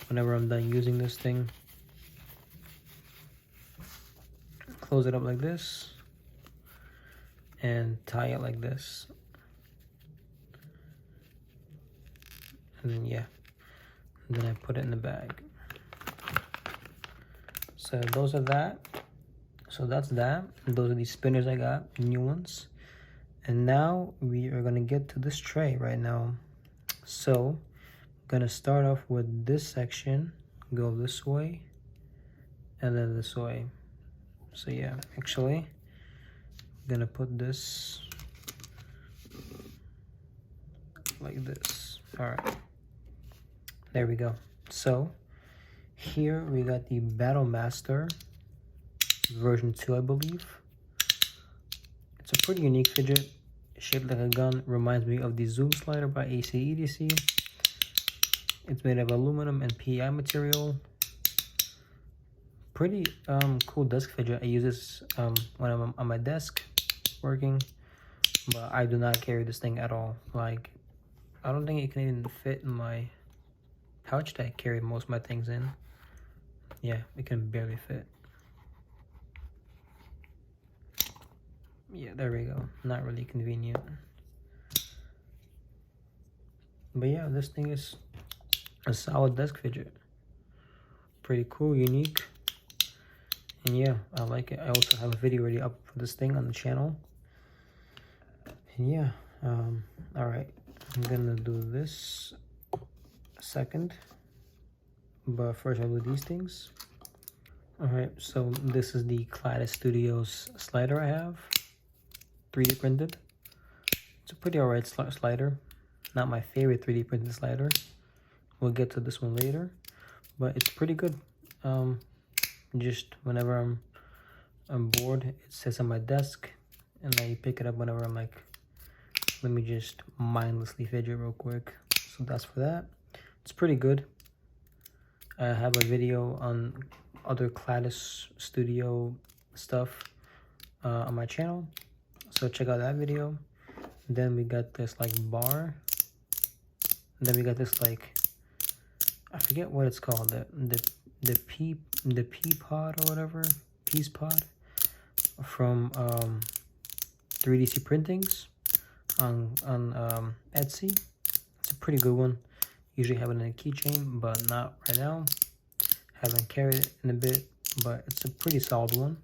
whenever I'm done using this thing. Close it up like this and tie it like this. And then yeah, and then I put it in the bag. So those are that. So that's that. Those are the spinners I got, new ones. And now we are gonna get to this tray right now. So I'm gonna start off with this section, go this way, and then this way. So yeah, actually, I'm gonna put this like this. All right, there we go. So here we got the Battle Master version 2, I believe. It's a pretty unique fidget, shaped like a gun. Reminds me of the Zoom slider by AC/EDC. It's made of aluminum and PI material. Pretty cool desk fidget. I use this when I'm on my desk working, but I do not carry this thing at all. Like, I don't think it can even fit in my pouch that I carry most of my things in. Yeah, it can barely fit. Yeah, there we go. Not really convenient. But yeah, this thing is a solid desk fidget. Pretty cool, unique. And yeah, I like it. I also have a video already up for this thing on the channel. And yeah, all right. I'm gonna do this second. But first I'll do these things. All right, so this is the Cladis Studios slider I have. 3D printed. It's a pretty alright slider. Not my favorite 3D printed slider. We'll get to this one later, but it's pretty good. Just whenever I'm bored, it sits on my desk, and I pick it up whenever I'm like, let me just mindlessly fidget real quick. So that's for that. It's pretty good. I have a video on other Cladis Studio stuff on my channel, so check out that video. Then we got this like bar. And then we got this like, I forget what it's called, the pea pod or whatever, peas pod from 3DC Printings on Etsy. It's a pretty good one. Usually have it in a keychain, but not right now. Haven't carried it in a bit, but it's a pretty solid one.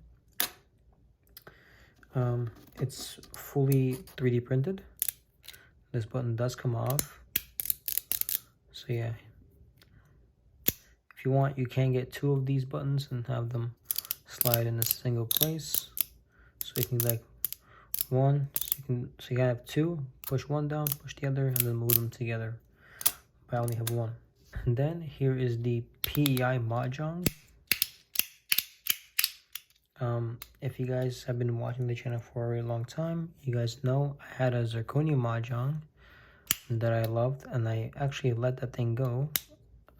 It's fully 3D printed. This button does come off. So yeah, if you want, you can get 2 of these buttons and have them slide in a single place. So you can like one, so you can have 2, push one down, push the other, and then move them together. But I only have 1. And then here is the PEI Mahjong. If you guys have been watching the channel for a very long time, you guys know I had a Zirconia Mahjong that I loved, and I actually let that thing go.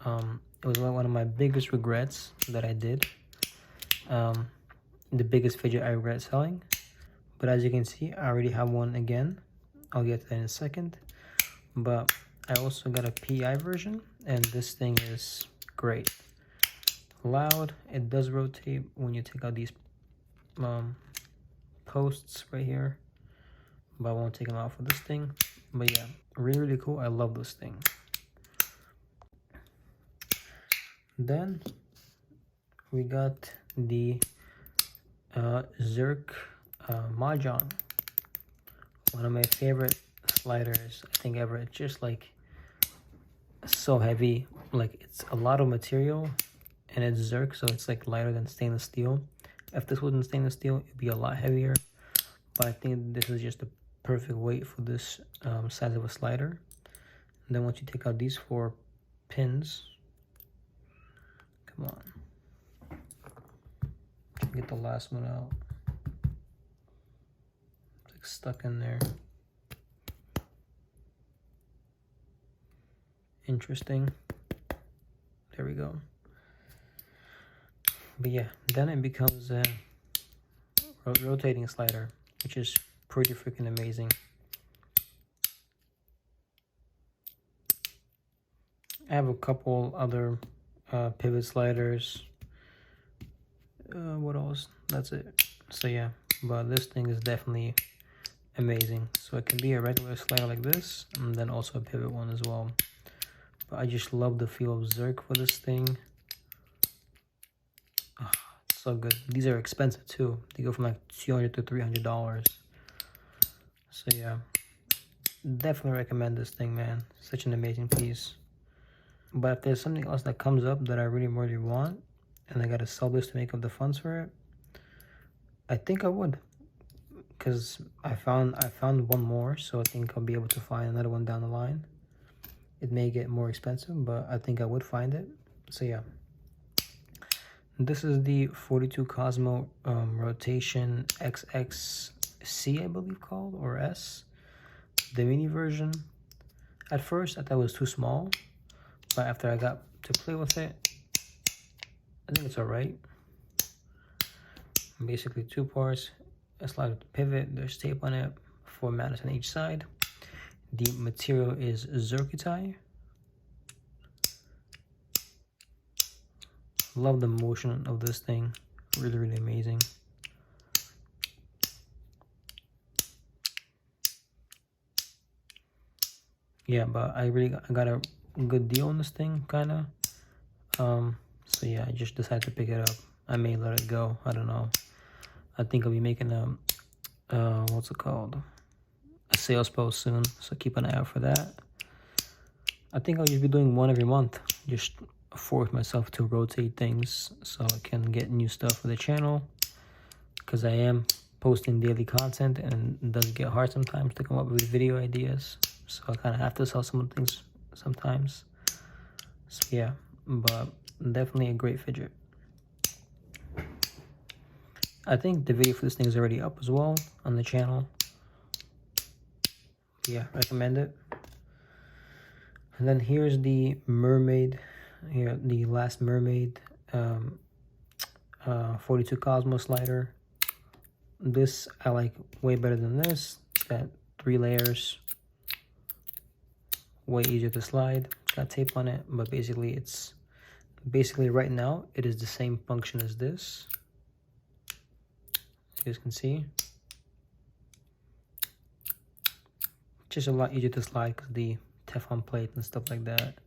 It was one of my biggest regrets that I did. The biggest fidget I regret selling. But as you can see, I already have one again. I'll get to that in a second. But I also got a PI version, and this thing is great. Loud, it does rotate when you take out these posts right here, but I won't take them off with this thing. But yeah, really cool. I love this thing. Then we got the Zirc Mahjong, one of my favorite sliders I think ever. It's just like so heavy, like it's a lot of material, and it's Zirc, so it's like lighter than stainless steel. If this wasn't stainless steel, it'd be a lot heavier, but I think this is just the perfect weight for this size of a slider. And then once you take out these 4 pins, come on, get the last one out. It's like stuck in there. Interesting. There we go. But yeah, then it becomes a rotating slider, which is pretty freaking amazing. I have a couple other pivot sliders. What else? That's it. So yeah, but this thing is definitely amazing. So it can be a regular slider like this, and then also a pivot one as well. But I just love the feel of Zirc for this thing. Oh, it's so good. These are expensive too. They go from like $200 to $300. So yeah, definitely recommend this thing, man. Such an amazing piece. But if there's something else that comes up that I really want, and I gotta sell this to make up the funds for it, I think I would, because I found one more, so I think I'll be able to find another one down the line. It may get more expensive, but I think I would find it. So yeah, this is the 42 Cosmo Rotation XXC, I believe called, or S, the mini version. At first I thought it was too small, but after I got to play with it, I think it's alright. Basically 2 parts, a slider with pivot, there's tape on it, 4 magnets on each side. The material is Zircitite. Love the motion of this thing, really amazing. Yeah, but I got a good deal on this thing, kinda. So yeah, I just decided to pick it up. I may let it go, I don't know. I think I'll be making a what's it called, a sales post soon, so keep an eye out for that. I think I'll just be doing one every month, just force myself to rotate things so I can get new stuff for the channel, because I am posting daily content and it does get hard sometimes to come up with video ideas, so I kind of have to sell some things sometimes. So yeah, but definitely a great fidget. I think the video for this thing is already up as well on the channel. Yeah, recommend it. And then here's the mermaid, here the last mermaid 42 Cosmos slider. This I like way better than this. It's got 3 layers, way easier to slide. It's got tape on it, but basically right now it is the same function as this. You guys can see, just a lot easier to slide because the Teflon plate and stuff like that.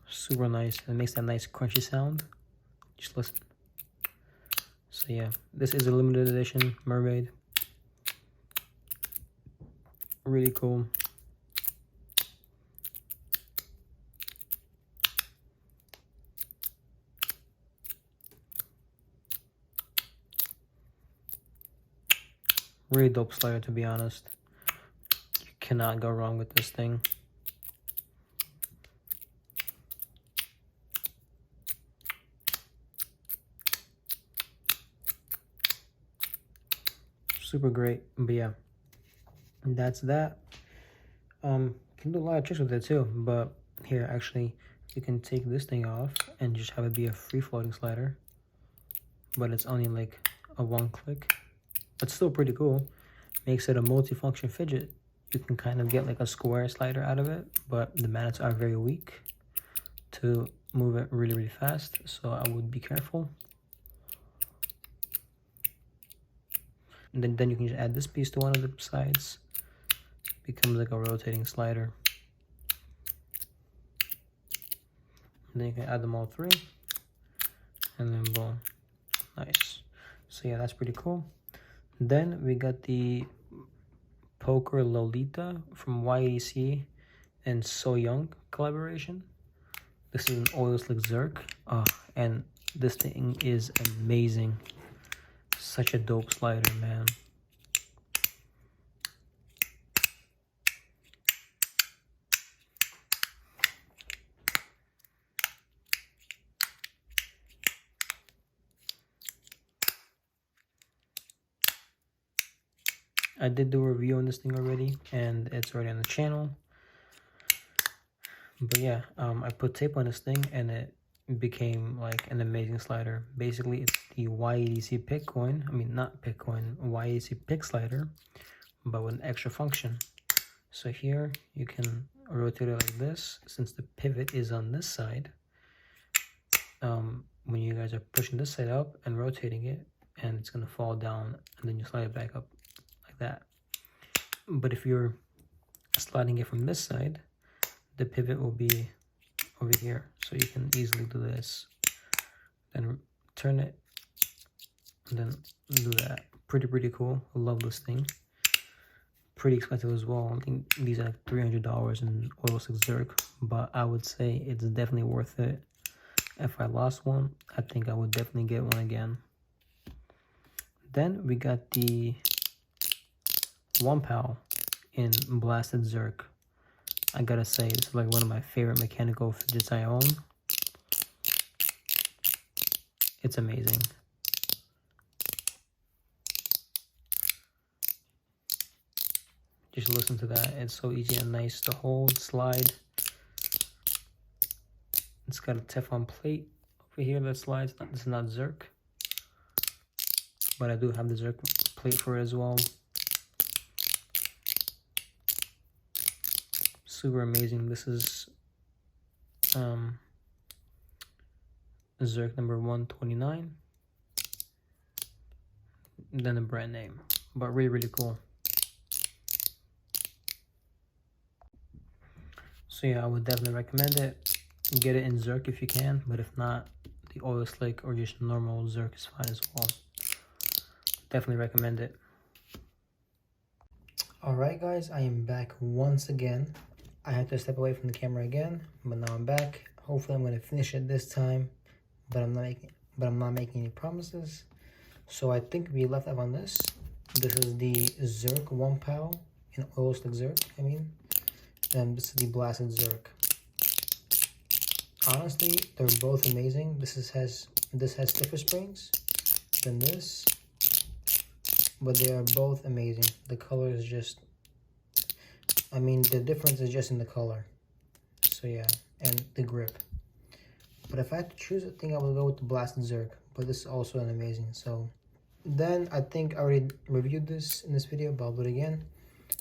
Super nice. It makes that nice crunchy sound. Just listen. So yeah, this is a limited edition mermaid. Really cool. Really dope slider, to be honest. You cannot go wrong with this thing. Super great. But yeah, that's that. Can do a lot of tricks with it too, but here actually you can take this thing off and just have it be a free floating slider, but it's only like a 1 click. But still pretty cool. Makes it a multi-function fidget. You can kind of get like a square slider out of it, but the magnets are very weak to move it really, really fast, so I would be careful. And then you can just add this piece to one of the sides. Becomes like a rotating slider. And then you can add them all 3. And then boom. Nice. So yeah, that's pretty cool. Then we got the Poker Lolita from YAC and So Young collaboration. This is an oil slick Zerk. And this thing is amazing. Such a dope slider, man. I did do a review on this thing already, and it's already on the channel. But yeah, I put tape on this thing, and it became like an amazing slider. Basically, it's the YADC pick coin. I mean, not pick coin, YADC pick slider, but with an extra function. So here you can rotate it like this. Since the pivot is on this side, when you guys are pushing this side up and rotating it, and it's gonna fall down, and then you slide it back up like that. But if you're sliding it from this side, the pivot will be over here, so you can easily do this, then turn it, and then do that. Pretty cool. I love this thing. Pretty expensive as well. I think these are like $300 in oil slick Zerk, but I would say it's definitely worth it. If I lost one, I think I would definitely get one again. Then we got the 1-Pal in Blasted Zerk. I gotta say, this is like one of my favorite mechanical fidgets I own. It's amazing. Just listen to that. It's so easy and nice to hold, slide. It's got a Teflon plate over here that slides. This is not Zerk, but I do have the Zerk plate for it as well. Super amazing. This is Zerk number 129. And then the brand name, but really cool. So yeah, I would definitely recommend it. Get it in Zerk if you can, but if not, the oil slick or just normal Zerk is fine as well. Definitely recommend it. Alright guys, I am back once again. I had to step away from the camera again, but now I'm back. Hopefully I'm gonna finish it this time, but I'm not making any promises. So I think we left off on this. This is the Zerk 1-Pal in oil slick Zerk, and this is the Blasted Zerk. Honestly, they're both amazing. This has stiffer springs. than this, but they are both amazing. The color is just, I mean, the difference is just in the color. So yeah, and the grip. But if I had to choose, I think I would go with the Blasted Zerk, but this is also an amazing. So then I think I already reviewed this in this video, but I'll do it again.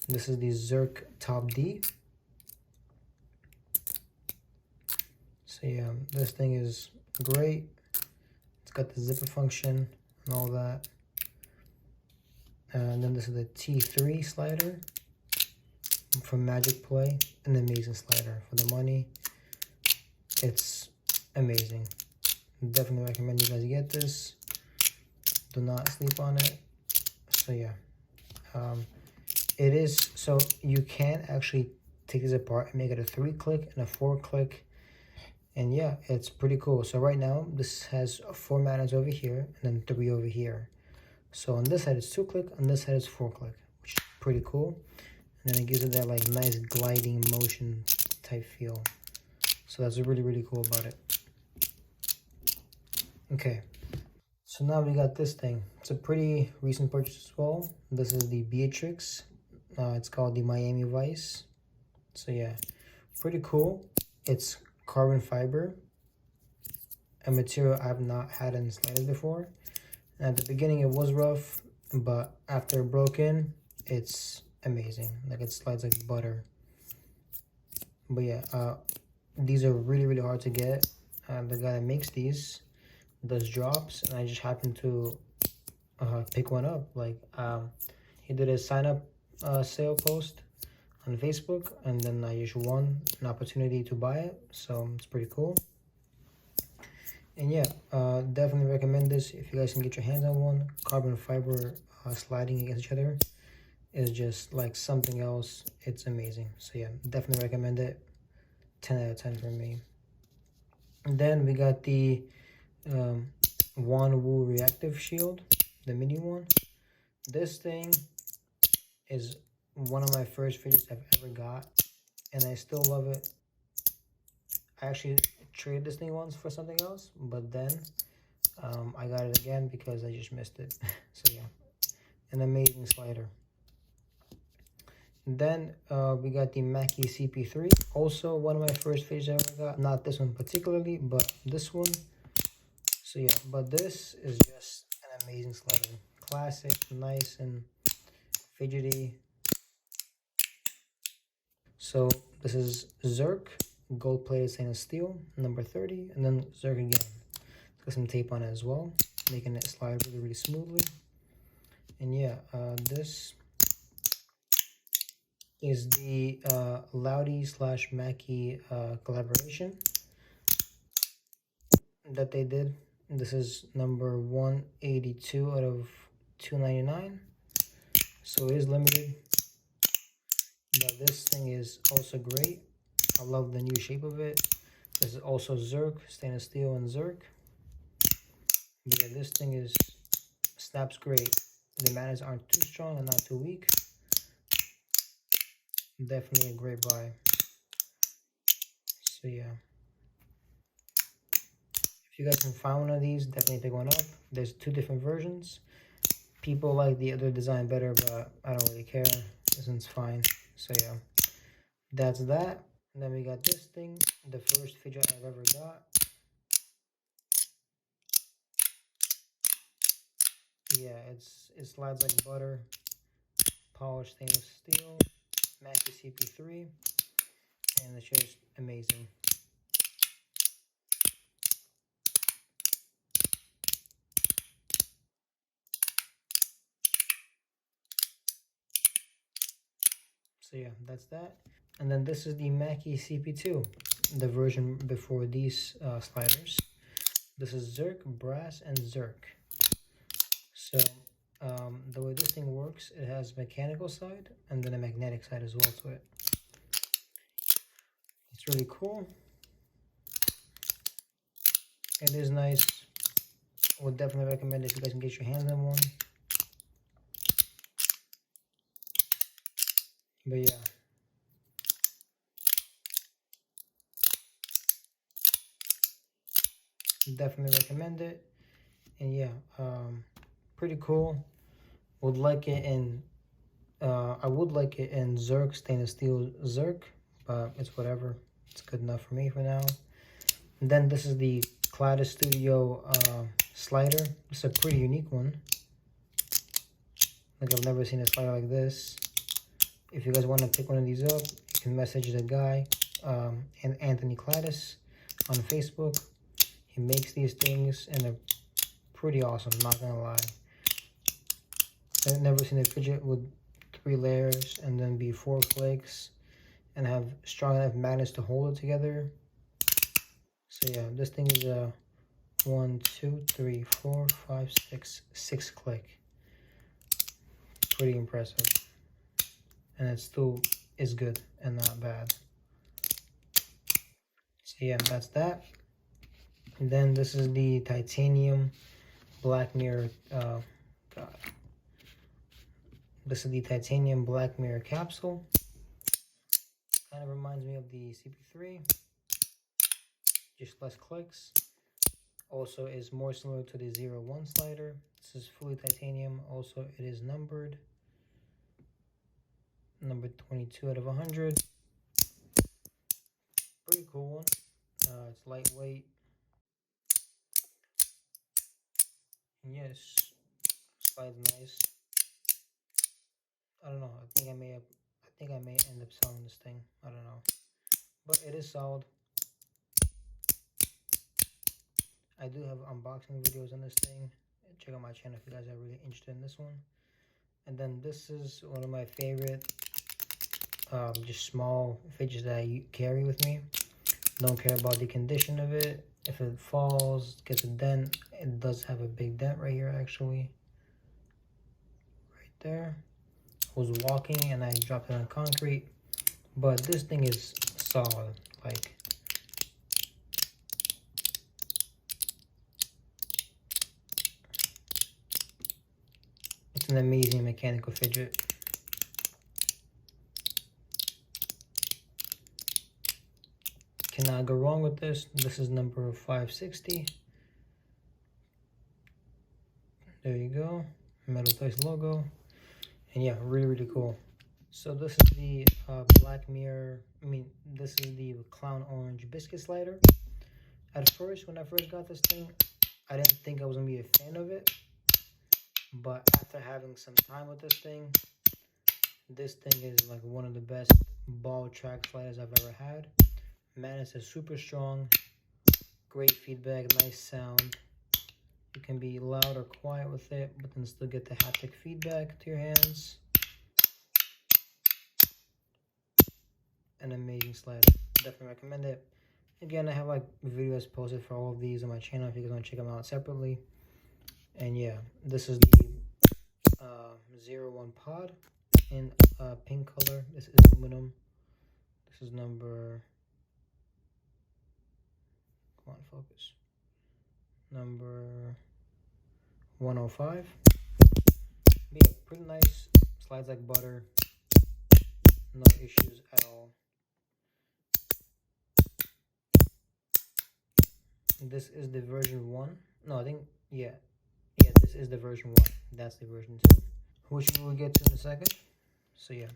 This is the Zerk Top D. So yeah, this thing is great. It's got the zipper function and all that. And then this is the T3 slider from Magic Play, an amazing slider for the money. It's amazing. Definitely recommend you guys get this. Do not sleep on it. So yeah, it is, so you can actually take this apart and make it a 3-click and a 4-click, and yeah, it's pretty cool. So right now this has 4 magnets over here and then 3 over here. So on this side it's 2-click, on this side it's 4-click, which is pretty cool. And then it gives it that like nice gliding motion type feel. So that's really cool about it. Okay, so now we got this thing. It's a pretty recent purchase as well. This is the Beatrix. It's called the Miami Vice. So yeah, pretty cool. It's carbon fiber, a material I've not had in sliders before. And at the beginning it was rough, but after it broke in, it's amazing. Like, it slides like butter. But yeah, these are really hard to get. The guy that makes these does drops, and I just happened to pick one up. Like, he did a sign up sale post on Facebook, and then I just won an opportunity to buy it, so it's pretty cool. And yeah, definitely recommend this if you guys can get your hands on one. Carbon fiber sliding against each other is just like something else. It's amazing. So yeah, definitely recommend it. 10 out of 10 for me. And then we got the Wanwu Reactive Shield, the mini one. This thing is one of my first fidgets I've ever got, and I still love it. I actually traded this thing once for something else, but then I got it again because I just missed it. So yeah, an amazing slider. And then we got the Mackie CP3, also one of my first fidgets I ever got. Not this one particularly, but this one. So yeah, but this is just an amazing slider. Classic, nice and fidgety. So this is Zerk, gold-plated stainless steel, number 30, and then Zerk again. It's got some tape on it as well, making it slide really smoothly. And yeah, this is the Loudy / Mackie collaboration that they did. This is number 182 out of 299, so it is limited. But this thing is also great. I love the new shape of it. This is also Zerk, stainless steel and Zerk. But yeah, this thing snaps great. The magnets aren't too strong and not too weak. Definitely a great buy. So yeah, if you guys can find one of these, definitely pick one up. There's 2 different versions. People like the other design better, but I don't really care. This one's fine. So yeah, that's that. And then we got this thing, the first fidget I've ever got. Yeah, it slides like butter. Polished stainless steel, Mackie CP3, and it's just amazing. So yeah, that's that. And then this is the Mackie CP2, the version before these sliders. This is Zerk, Brass, and Zerk. So the way this thing works, it has mechanical side and then a magnetic side as well to it. It's really cool. It is nice. Would definitely recommend it if you guys can get your hands on one. But yeah, definitely recommend it. And yeah, Pretty cool. Would like it in I would like it in Zerk, stainless steel Zerk, but it's whatever. It's good enough for me for now. And then this is the Cladis Studio slider. It's a pretty unique one. Like, I've never seen a slider like this. If you guys want to pick one of these up, you can message the guy, and Anthony Cladis on Facebook. He makes these things and they're pretty awesome, not gonna lie. I've never seen a fidget with 3 layers and then be 4 clicks and have strong enough magnets to hold it together. So yeah, this thing is a 1, 2, 3, 4, 5, 6 click. Pretty impressive. And it still is good and not bad. So yeah, that's that. And then this is the titanium black mirror. God. This is the titanium black mirror capsule. Kind of reminds me of the CP3, just less clicks. Also is more similar to the 01 slider. This is fully titanium. Also, it is numbered. Number 22 out of 100. Pretty cool one. It's lightweight. And yes, slides nice. I don't know. I think I may end up selling this thing. I don't know, but it is solid. I do have unboxing videos on this thing. Check out my channel if you guys are really interested in this one. And then this is one of my favorite, just small fidgets that I carry with me. Don't care about the condition of it. If it falls, gets a dent, it does have a big dent right here actually. Right there. I was walking and I dropped it on concrete. But this thing is solid. Like, it's an amazing mechanical fidget. Cannot go wrong with this. This is number 560. There you go. Metal Toys logo. And yeah, really cool. So this is the black mirror. This is the clown orange biscuit slider. At first, when I first got this thing, I didn't think I was gonna be a fan of it. But after having some time with this thing is like one of the best ball track sliders I've ever had. Magnets are super strong, great feedback, nice sound. You can be loud or quiet with it, but then still get the haptic feedback to your hands. An amazing slider. Definitely recommend it. Again, I have like videos posted for all of these on my channel if you guys want to check them out separately. And yeah, this is the 01 pod in pink color. This is aluminum. This is number, come on, focus. Number 105. But yeah, pretty nice. Slides like butter. No issues at all. This is the version 1. No, I think, yeah, this is the version 1. That's the version 2, which we will get to in a second. So yeah,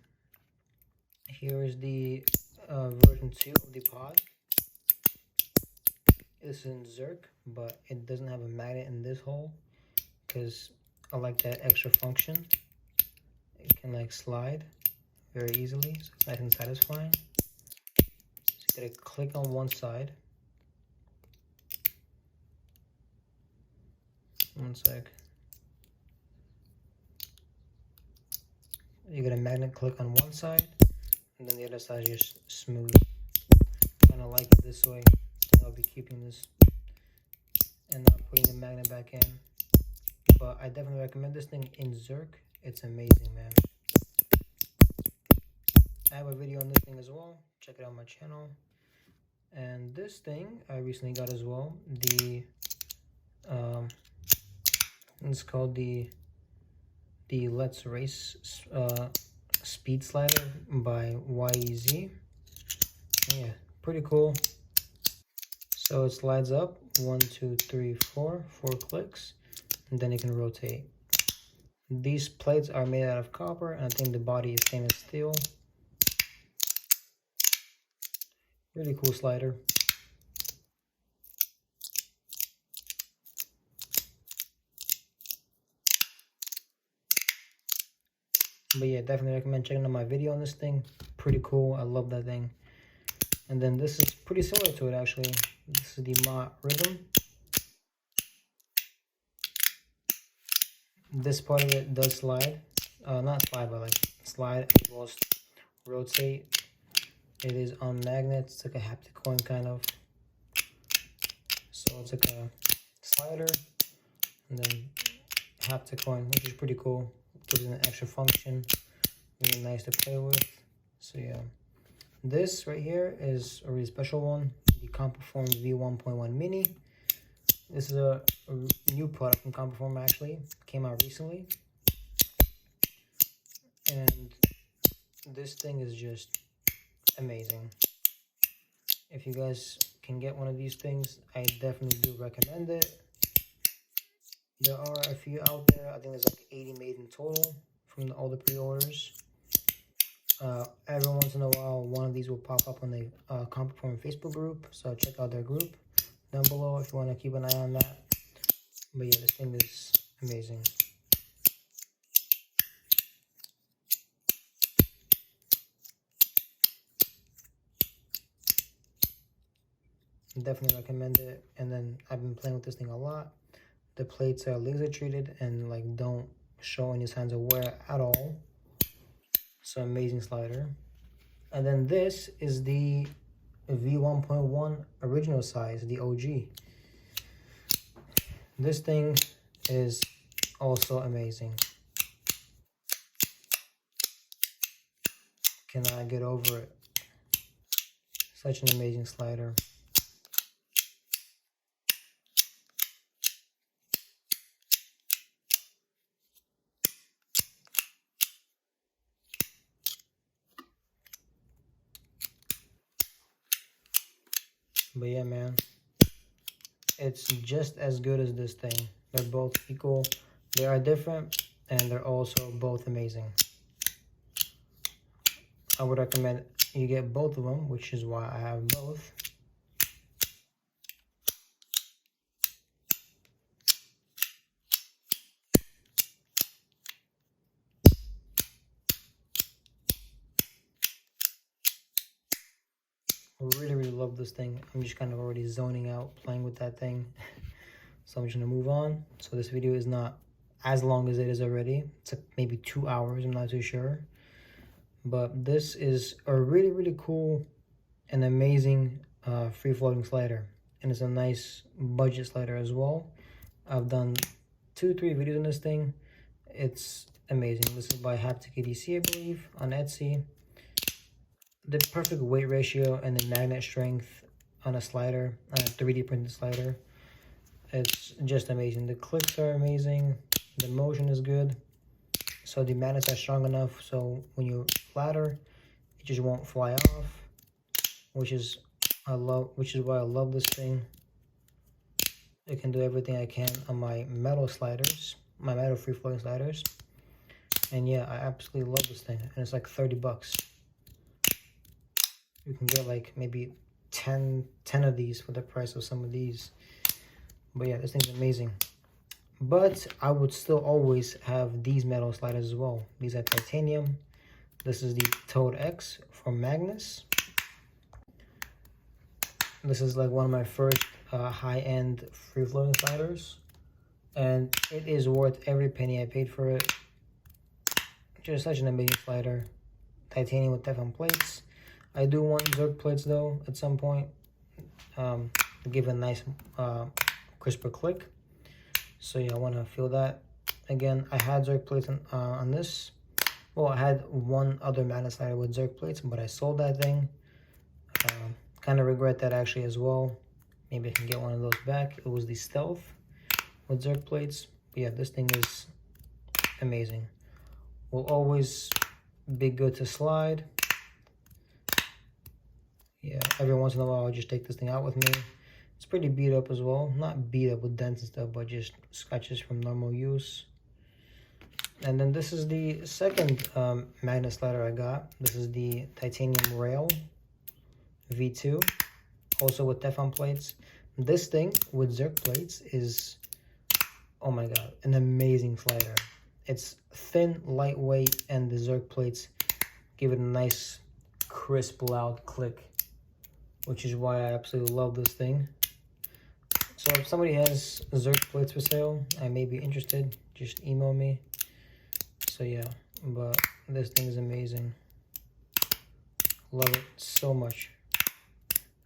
here is the version 2 of the pod. It's in Zerk, but it doesn't have a magnet in this hole because I like that extra function. It can like slide very easily, so it's nice and satisfying. So you gotta click on one side. One sec. You get a magnet click on one side, and then the other side is just smooth. Kind of like it this way. I'll be keeping this and not putting the magnet back in. But I definitely recommend this thing in Zerk. It's amazing, man. I have a video on this thing as well. Check it out on my channel. And this thing I recently got as well. It's called the Let's Race Speed Slider by YEZ. Yeah, pretty cool. So it slides up 1, 2, 3, 4 clicks, and then it can rotate. These plates are made out of copper, and I think the body is stainless steel. Really cool slider. But yeah, definitely recommend checking out my video on this thing. Pretty cool. I love that thing. And then this is pretty similar to it actually. This is the Ma Rhythm. This part of it does slide. Not slide, but like slide as well as rotate. It is on magnets. It's like a haptic coin kind of. So it's like a slider and then haptic coin, which is pretty cool. Gives it an extra function. Really nice to play with. So yeah. This right here is a really special one. The Comperform V1.1 Mini. This is a new product from Comperform actually. Came out recently. And this thing is just amazing. If you guys can get one of these things, I definitely do recommend it. There are a few out there. I think there's like 80 made in total from all the pre-orders. Every once in a while, one of these will pop up on the Comperform Facebook group. So check out their group down below if you want to keep an eye on that. But yeah, this thing is amazing. Definitely recommend it. And then I've been playing with this thing a lot. The plates are laser treated and like don't show any signs of wear at all. So amazing slider. And then this is the V1.1 original size, the OG. This thing is also amazing. Cannot get over it. Such an amazing slider. But yeah, man, it's just as good as this thing. They're both equal. They are different, and they're also both amazing. I would recommend you get both of them, which is why I have both. Really love this thing. I'm just kind of already zoning out playing with that thing. So I'm just gonna move on. So this video is not as long as it is already. It's like maybe 2 hours, I'm not too sure. But this is a really cool and amazing free floating slider. And it's a nice budget slider as well. I've done 2-3 videos on this thing. It's amazing. This is by Haptic EDC, I believe, on Etsy. The perfect weight ratio and the magnet strength on a slider, on a 3D printed slider. It's just amazing. The clicks are amazing. The motion is good. So the magnets are strong enough so when you flatter, it just won't fly off. Which is why I love this thing. It can do everything I can on my metal sliders, my metal free floating sliders. And yeah, I absolutely love this thing. And it's like 30 bucks. You can get like maybe 10 of these for the price of some of these. But yeah, this thing's amazing. But I would still always have these metal sliders as well. These are titanium. This is the Toad X from Magnus. This is like one of my first high-end free-floating sliders. And it is worth every penny I paid for it. Just such an amazing slider. Titanium with Teflon plates. I do want Zerk plates though at some point. To give a nice crisper click. So yeah, I want to feel that. Again, I had Zerk plates on this. Well, I had one other magnet slider with Zerk plates, but I sold that thing. Kind of regret that actually as well. Maybe I can get one of those back. It was the Stealth with Zerk plates. But yeah, this thing is amazing. Will always be good to slide. Yeah, every once in a while I'll just take this thing out with me. It's pretty beat up as well. Not beat up with dents and stuff, but just scratches from normal use. And then this is the second magnet slider I got. This is the titanium rail V2, also with Teflon plates. This thing with Zerk plates is, oh my god, an amazing slider. It's thin, lightweight, and the Zerk plates give it a nice, crisp, loud click, which is why I absolutely love this thing. So if somebody has Zerk plates for sale, I may be interested, just email me. So yeah, but this thing is amazing. Love it so much.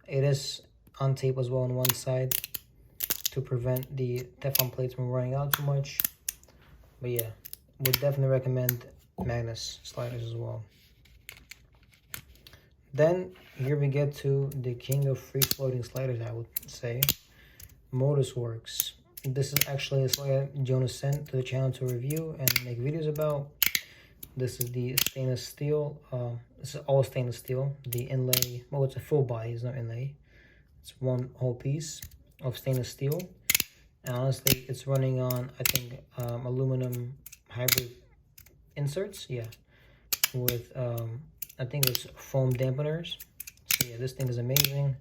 It is on tape as well on one side to prevent the Teflon plates from running out too much. But yeah, would definitely recommend Magnus sliders as well. Then here we get to the king of free floating sliders, I would say, Works. This is actually a slider Jonas sent to the channel to review and make videos about. This is the stainless steel. This is all stainless steel. The inlay, well, it's a full body, it's not inlay. It's one whole piece of stainless steel. And honestly, it's running on, I think, aluminum hybrid inserts. Yeah, with, I think it's foam dampeners. So yeah, this thing is amazing.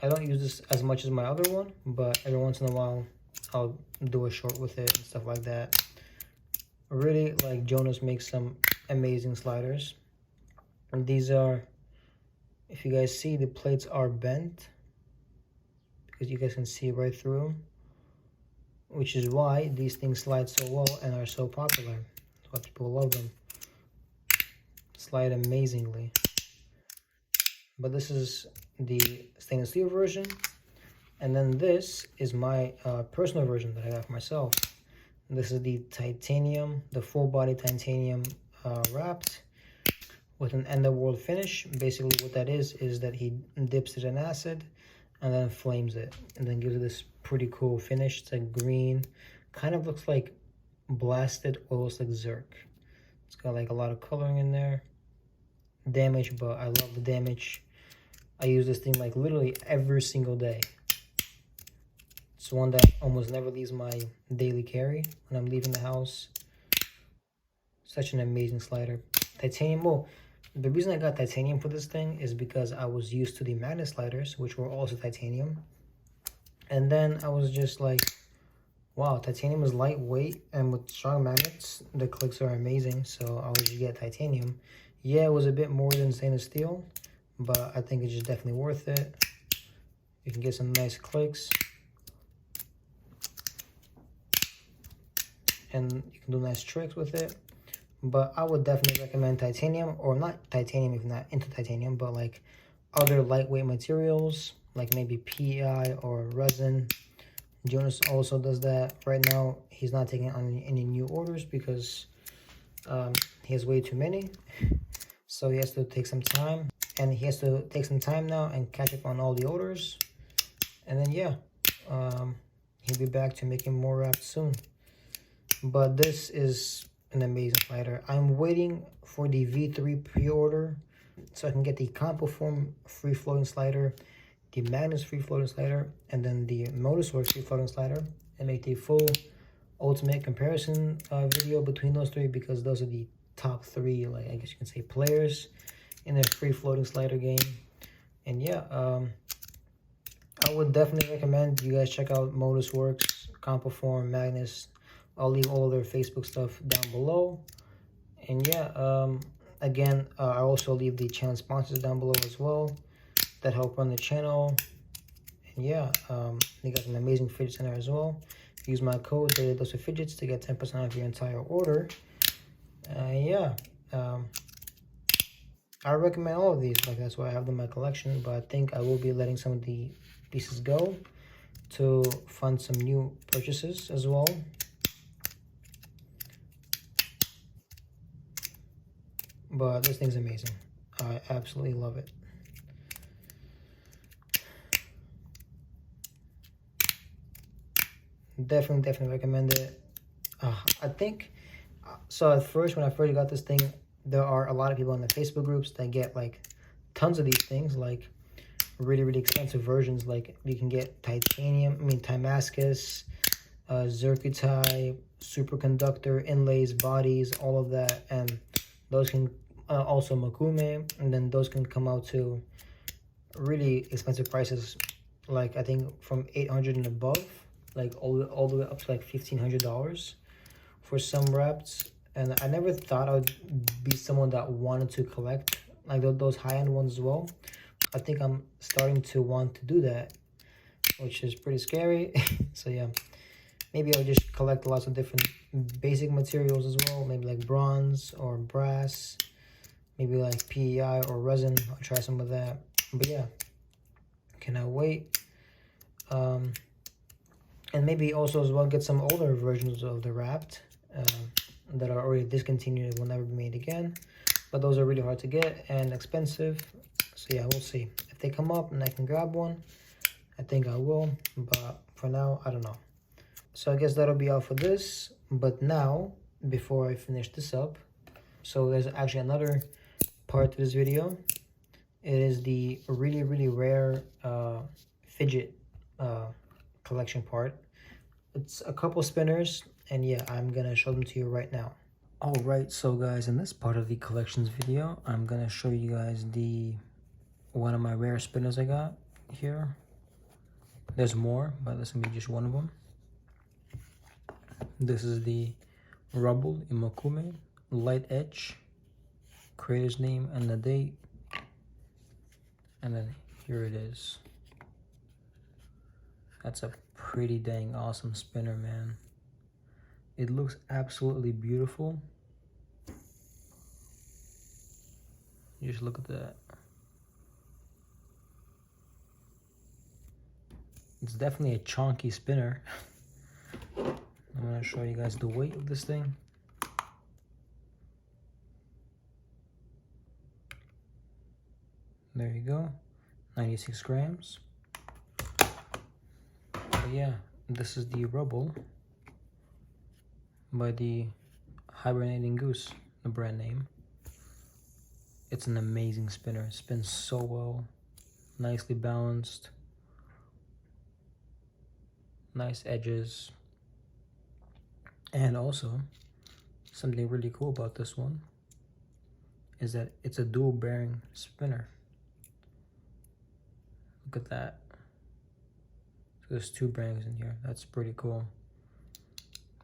I don't use this as much as my other one, but every once in a while, I'll do a short with it and stuff like that. Really, like, Jonas makes some amazing sliders. And these are, if you guys see, the plates are bent, because you guys can see right through them, which is why these things slide so well and are so popular. That's why people love them. Slide amazingly. But this is the stainless steel version, and then this is my personal version that I got for myself. This is the titanium, the full body titanium wrapped with an end of world finish. Basically what that is that he dips it in acid and then flames it and then gives it this pretty cool finish. It's like green, kind of looks like blasted oils, like Zerk. It's got like a lot of coloring in there. Damage, but I love the damage. I use this thing like literally every single day. It's one that almost never leaves my daily carry when I'm leaving the house. Such an amazing slider. Titanium, well, the reason I got titanium for this thing is because I was used to the magnet sliders, which were also titanium. And then I was just like, wow, titanium is lightweight, and with strong magnets, the clicks are amazing. So I would just get titanium. Yeah, it was a bit more than stainless steel, but I think it's just definitely worth it. You can get some nice clicks, and you can do nice tricks with it. But I would definitely recommend titanium, or not titanium if you're not into titanium, but like other lightweight materials, like maybe PEI or resin. Jonas also does that. Right now, he's not taking on any new orders because he has way too many. So he has to take some time, and he has to take some time now and catch up on all the orders. And then yeah, he'll be back to making more wraps soon. But this is an amazing slider. I'm waiting for the V3 pre-order so I can get the Compoform free floating slider, the Magnus free floating slider, and then the Motorsports free floating slider, and make the full ultimate comparison video between those three, because those are the top three, like, I guess you can say, players in the free floating slider game. And yeah, I would definitely recommend you guys check out Motorsports, Compoform, Magnus. I'll leave all of their Facebook stuff down below. And yeah, again, I also leave the channel sponsors down below as well that help run the channel. And yeah, they got an amazing fidget center as well. Use my code Daily Dose of Fidgets to get 10% off your entire order. Yeah, I recommend all of these. Like, that's why I have them in my collection. But I think I will be letting some of the pieces go to fund some new purchases as well. But this thing's amazing. I absolutely love it. Definitely recommend it. I think, so at first, when I first got this thing, there are a lot of people in the Facebook groups that get like tons of these things, like really expensive versions. Like you can get titanium, Damascus, zircuti, superconductor, inlays, bodies, all of that. And those can also makume, and then those can come out to really expensive prices, like I think from 800 and above, like all the way up to like $1,500 for some wraps. And I never thought I would be someone that wanted to collect like those high-end ones as well. I think I'm starting to want to do that, which is pretty scary. So yeah, maybe I'll just collect lots of different basic materials as well, maybe like bronze or brass, maybe like PEI or resin. I'll try some of that. But yeah, cannot wait. And maybe also as well get some older versions of the Wrapped that are already discontinued and will never be made again. But those are really hard to get and expensive. So yeah, we'll see. If they come up and I can grab one, I think I will. But for now, I don't know. So I guess that'll be all for this. But now, before I finish this up, so there's actually another part to this video. It is the really, really rare fidget collection part. It's a couple spinners, and yeah, I'm gonna show them to you right now. All right, so guys, in this part of the collections video, I'm gonna show you guys one of my rare spinners I got here. There's more, but this will be just one of them. This is the Rubble Imakume Light Edge, creator's name and the date, and then here it is. That's a pretty dang awesome spinner, man. It looks absolutely beautiful. Just look at that. It's definitely a chunky spinner. I'm gonna show you guys the weight of this thing. There you go, 96 grams. But yeah, this is the Rubble by the Hibernating Goose, the brand name. It's an amazing spinner. It spins so well, nicely balanced, nice edges. And also, something really cool about this one is that it's a dual bearing spinner. Look at that. So there's 2 bearings in here. That's pretty cool.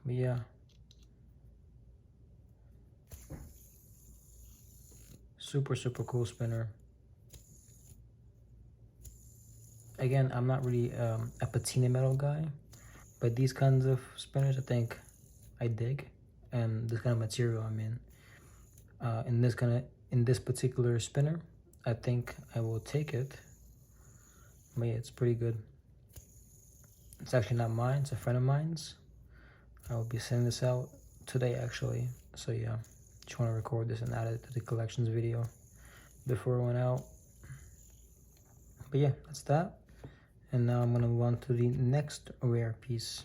But yeah. Super, super cool spinner. Again, I'm not really a patina metal guy, but these kinds of spinners I think I dig, and this kind of material I'm in. In this particular spinner, I think I will take it. But yeah, it's pretty good. It's actually not mine, it's a friend of mine's. I will be sending this out today actually. So yeah, just want to record this and add it to the collections video before it went out. But yeah, that's that. And now I'm gonna move on to the next rare piece.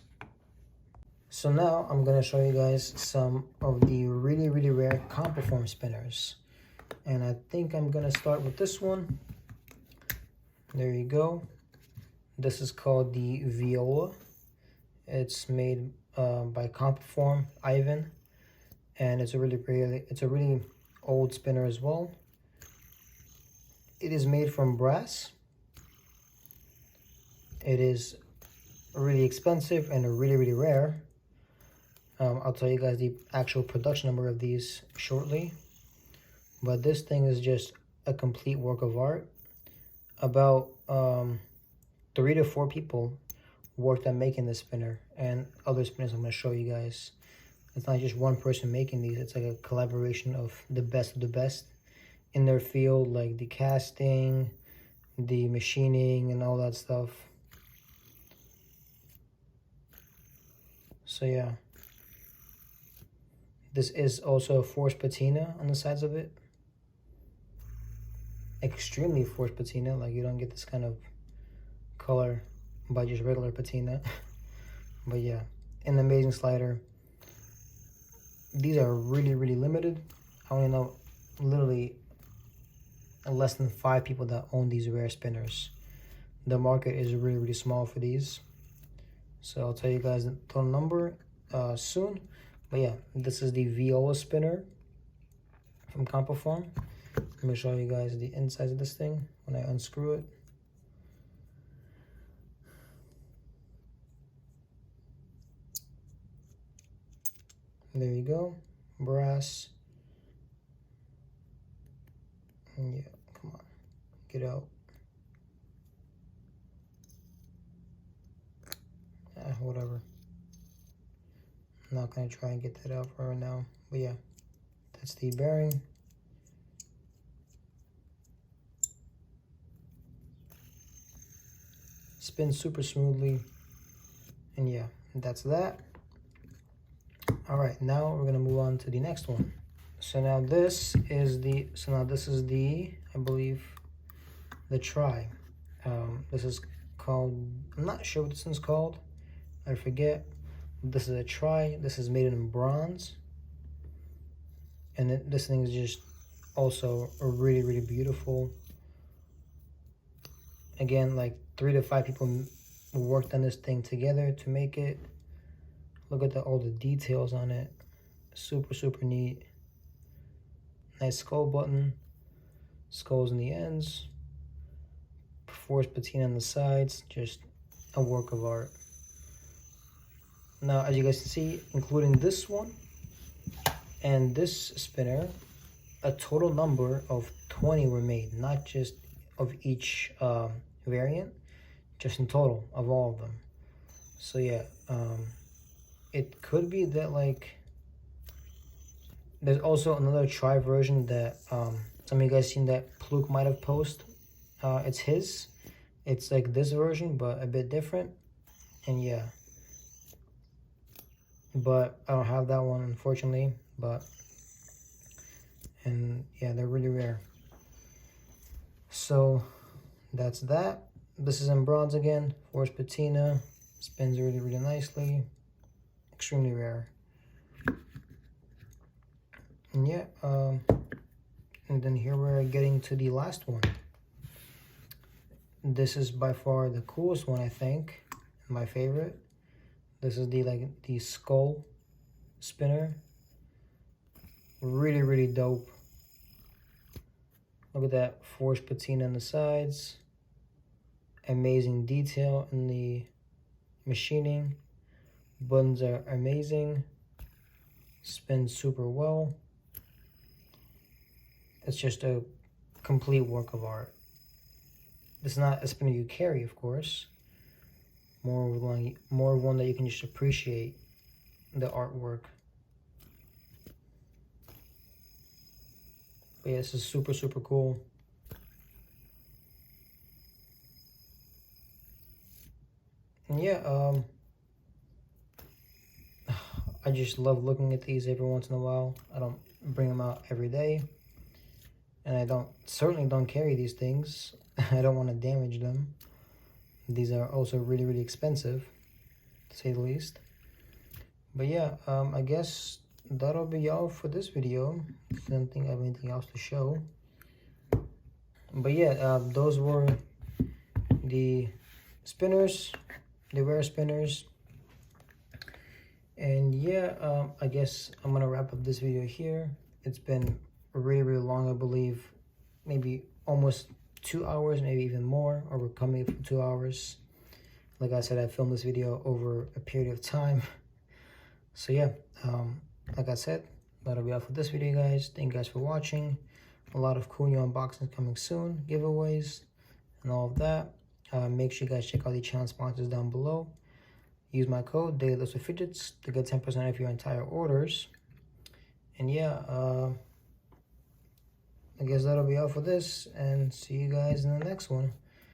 So now I'm gonna show you guys some of the really, really rare Compoform spinners. And I think I'm gonna start with this one. There you go. This is called the Viola. It's made by Compoform Ivan, and it's a really old spinner as well. It is made from brass. It is really expensive and really, really rare. I'll tell you guys the actual production number of these shortly. But this thing is just a complete work of art. About 3 to 4 people worked on making this spinner, and other spinners I'm going to show you guys. It's not just one person making these. It's like a collaboration of the best in their field, like the casting, the machining, and all that stuff. So yeah, this is also a forced patina on the sides of it. Extremely forced patina, like you don't get this kind of color by just regular patina. But yeah, an amazing slider. These are really, really limited. I only know literally less than 5 people that own these rare spinners. The market is really, really small for these. So I'll tell you guys the total number soon. But yeah, this is the viola spinner from Compoform. Let me show you guys the insides of this thing when I unscrew it. There you go, brass. And yeah, come on, get out. Whatever. I'm not gonna try and get that out for right now, but yeah, that's the bearing. Spins super smoothly, and yeah, that's that. All right, now we're gonna move on to the next one. So now this is the, I believe, the Try. This is called, I'm not sure what this one's called, I forget. This is a Try. This is made in bronze, and this thing is just also a really beautiful. Again, like 3 to 5 people worked on this thing together to make it. Look at all the details on it. Super neat. Nice skull button, skulls in the ends, forged patina on the sides. Just a work of art. Now, as you guys can see, including this one and this spinner, a total number of 20 were made, not just of each variant, just in total of all of them. So yeah, it could be that, like, there's also another Try version that some of you guys seen that Pluke might have posted. It's his. It's like this version, but a bit different. And yeah, but I don't have that one, unfortunately. And yeah, they're really rare. So that's that. This is in bronze again, forged patina, spins really nicely, extremely rare. And yeah, and then here we're getting to the last one. This is by far the coolest one, I think, my favorite. This is the skull spinner. Really dope. Look at that forged patina on the sides. Amazing detail in the machining. Buttons are amazing. Spins super well. It's just a complete work of art. This is not a spinner you carry, of course. More one that you can just appreciate the artwork. But yeah, this is super cool. And yeah, I just love looking at these every once in a while. I don't bring them out every day, and I certainly don't carry these things. I don't want to damage them. These are also really expensive, to say the least. But yeah, I guess that'll be all for this video. I don't think I have anything else to show. But yeah, those were the spinners, the rare spinners. And yeah, I guess I'm gonna wrap up this video here. It's been really long, I believe, maybe almost 2 hours, maybe even more, or we're coming from 2 hours. Like I said, I filmed this video over a period of time. So yeah, like I said, that'll be all for this video, guys. Thank you guys for watching. A lot of cool new unboxings coming soon, giveaways, and all of that. Make sure you guys check out the channel sponsors down below. Use my code Fidgets to get 10% off your entire orders. And yeah, I guess that'll be all for this, and see you guys in the next one.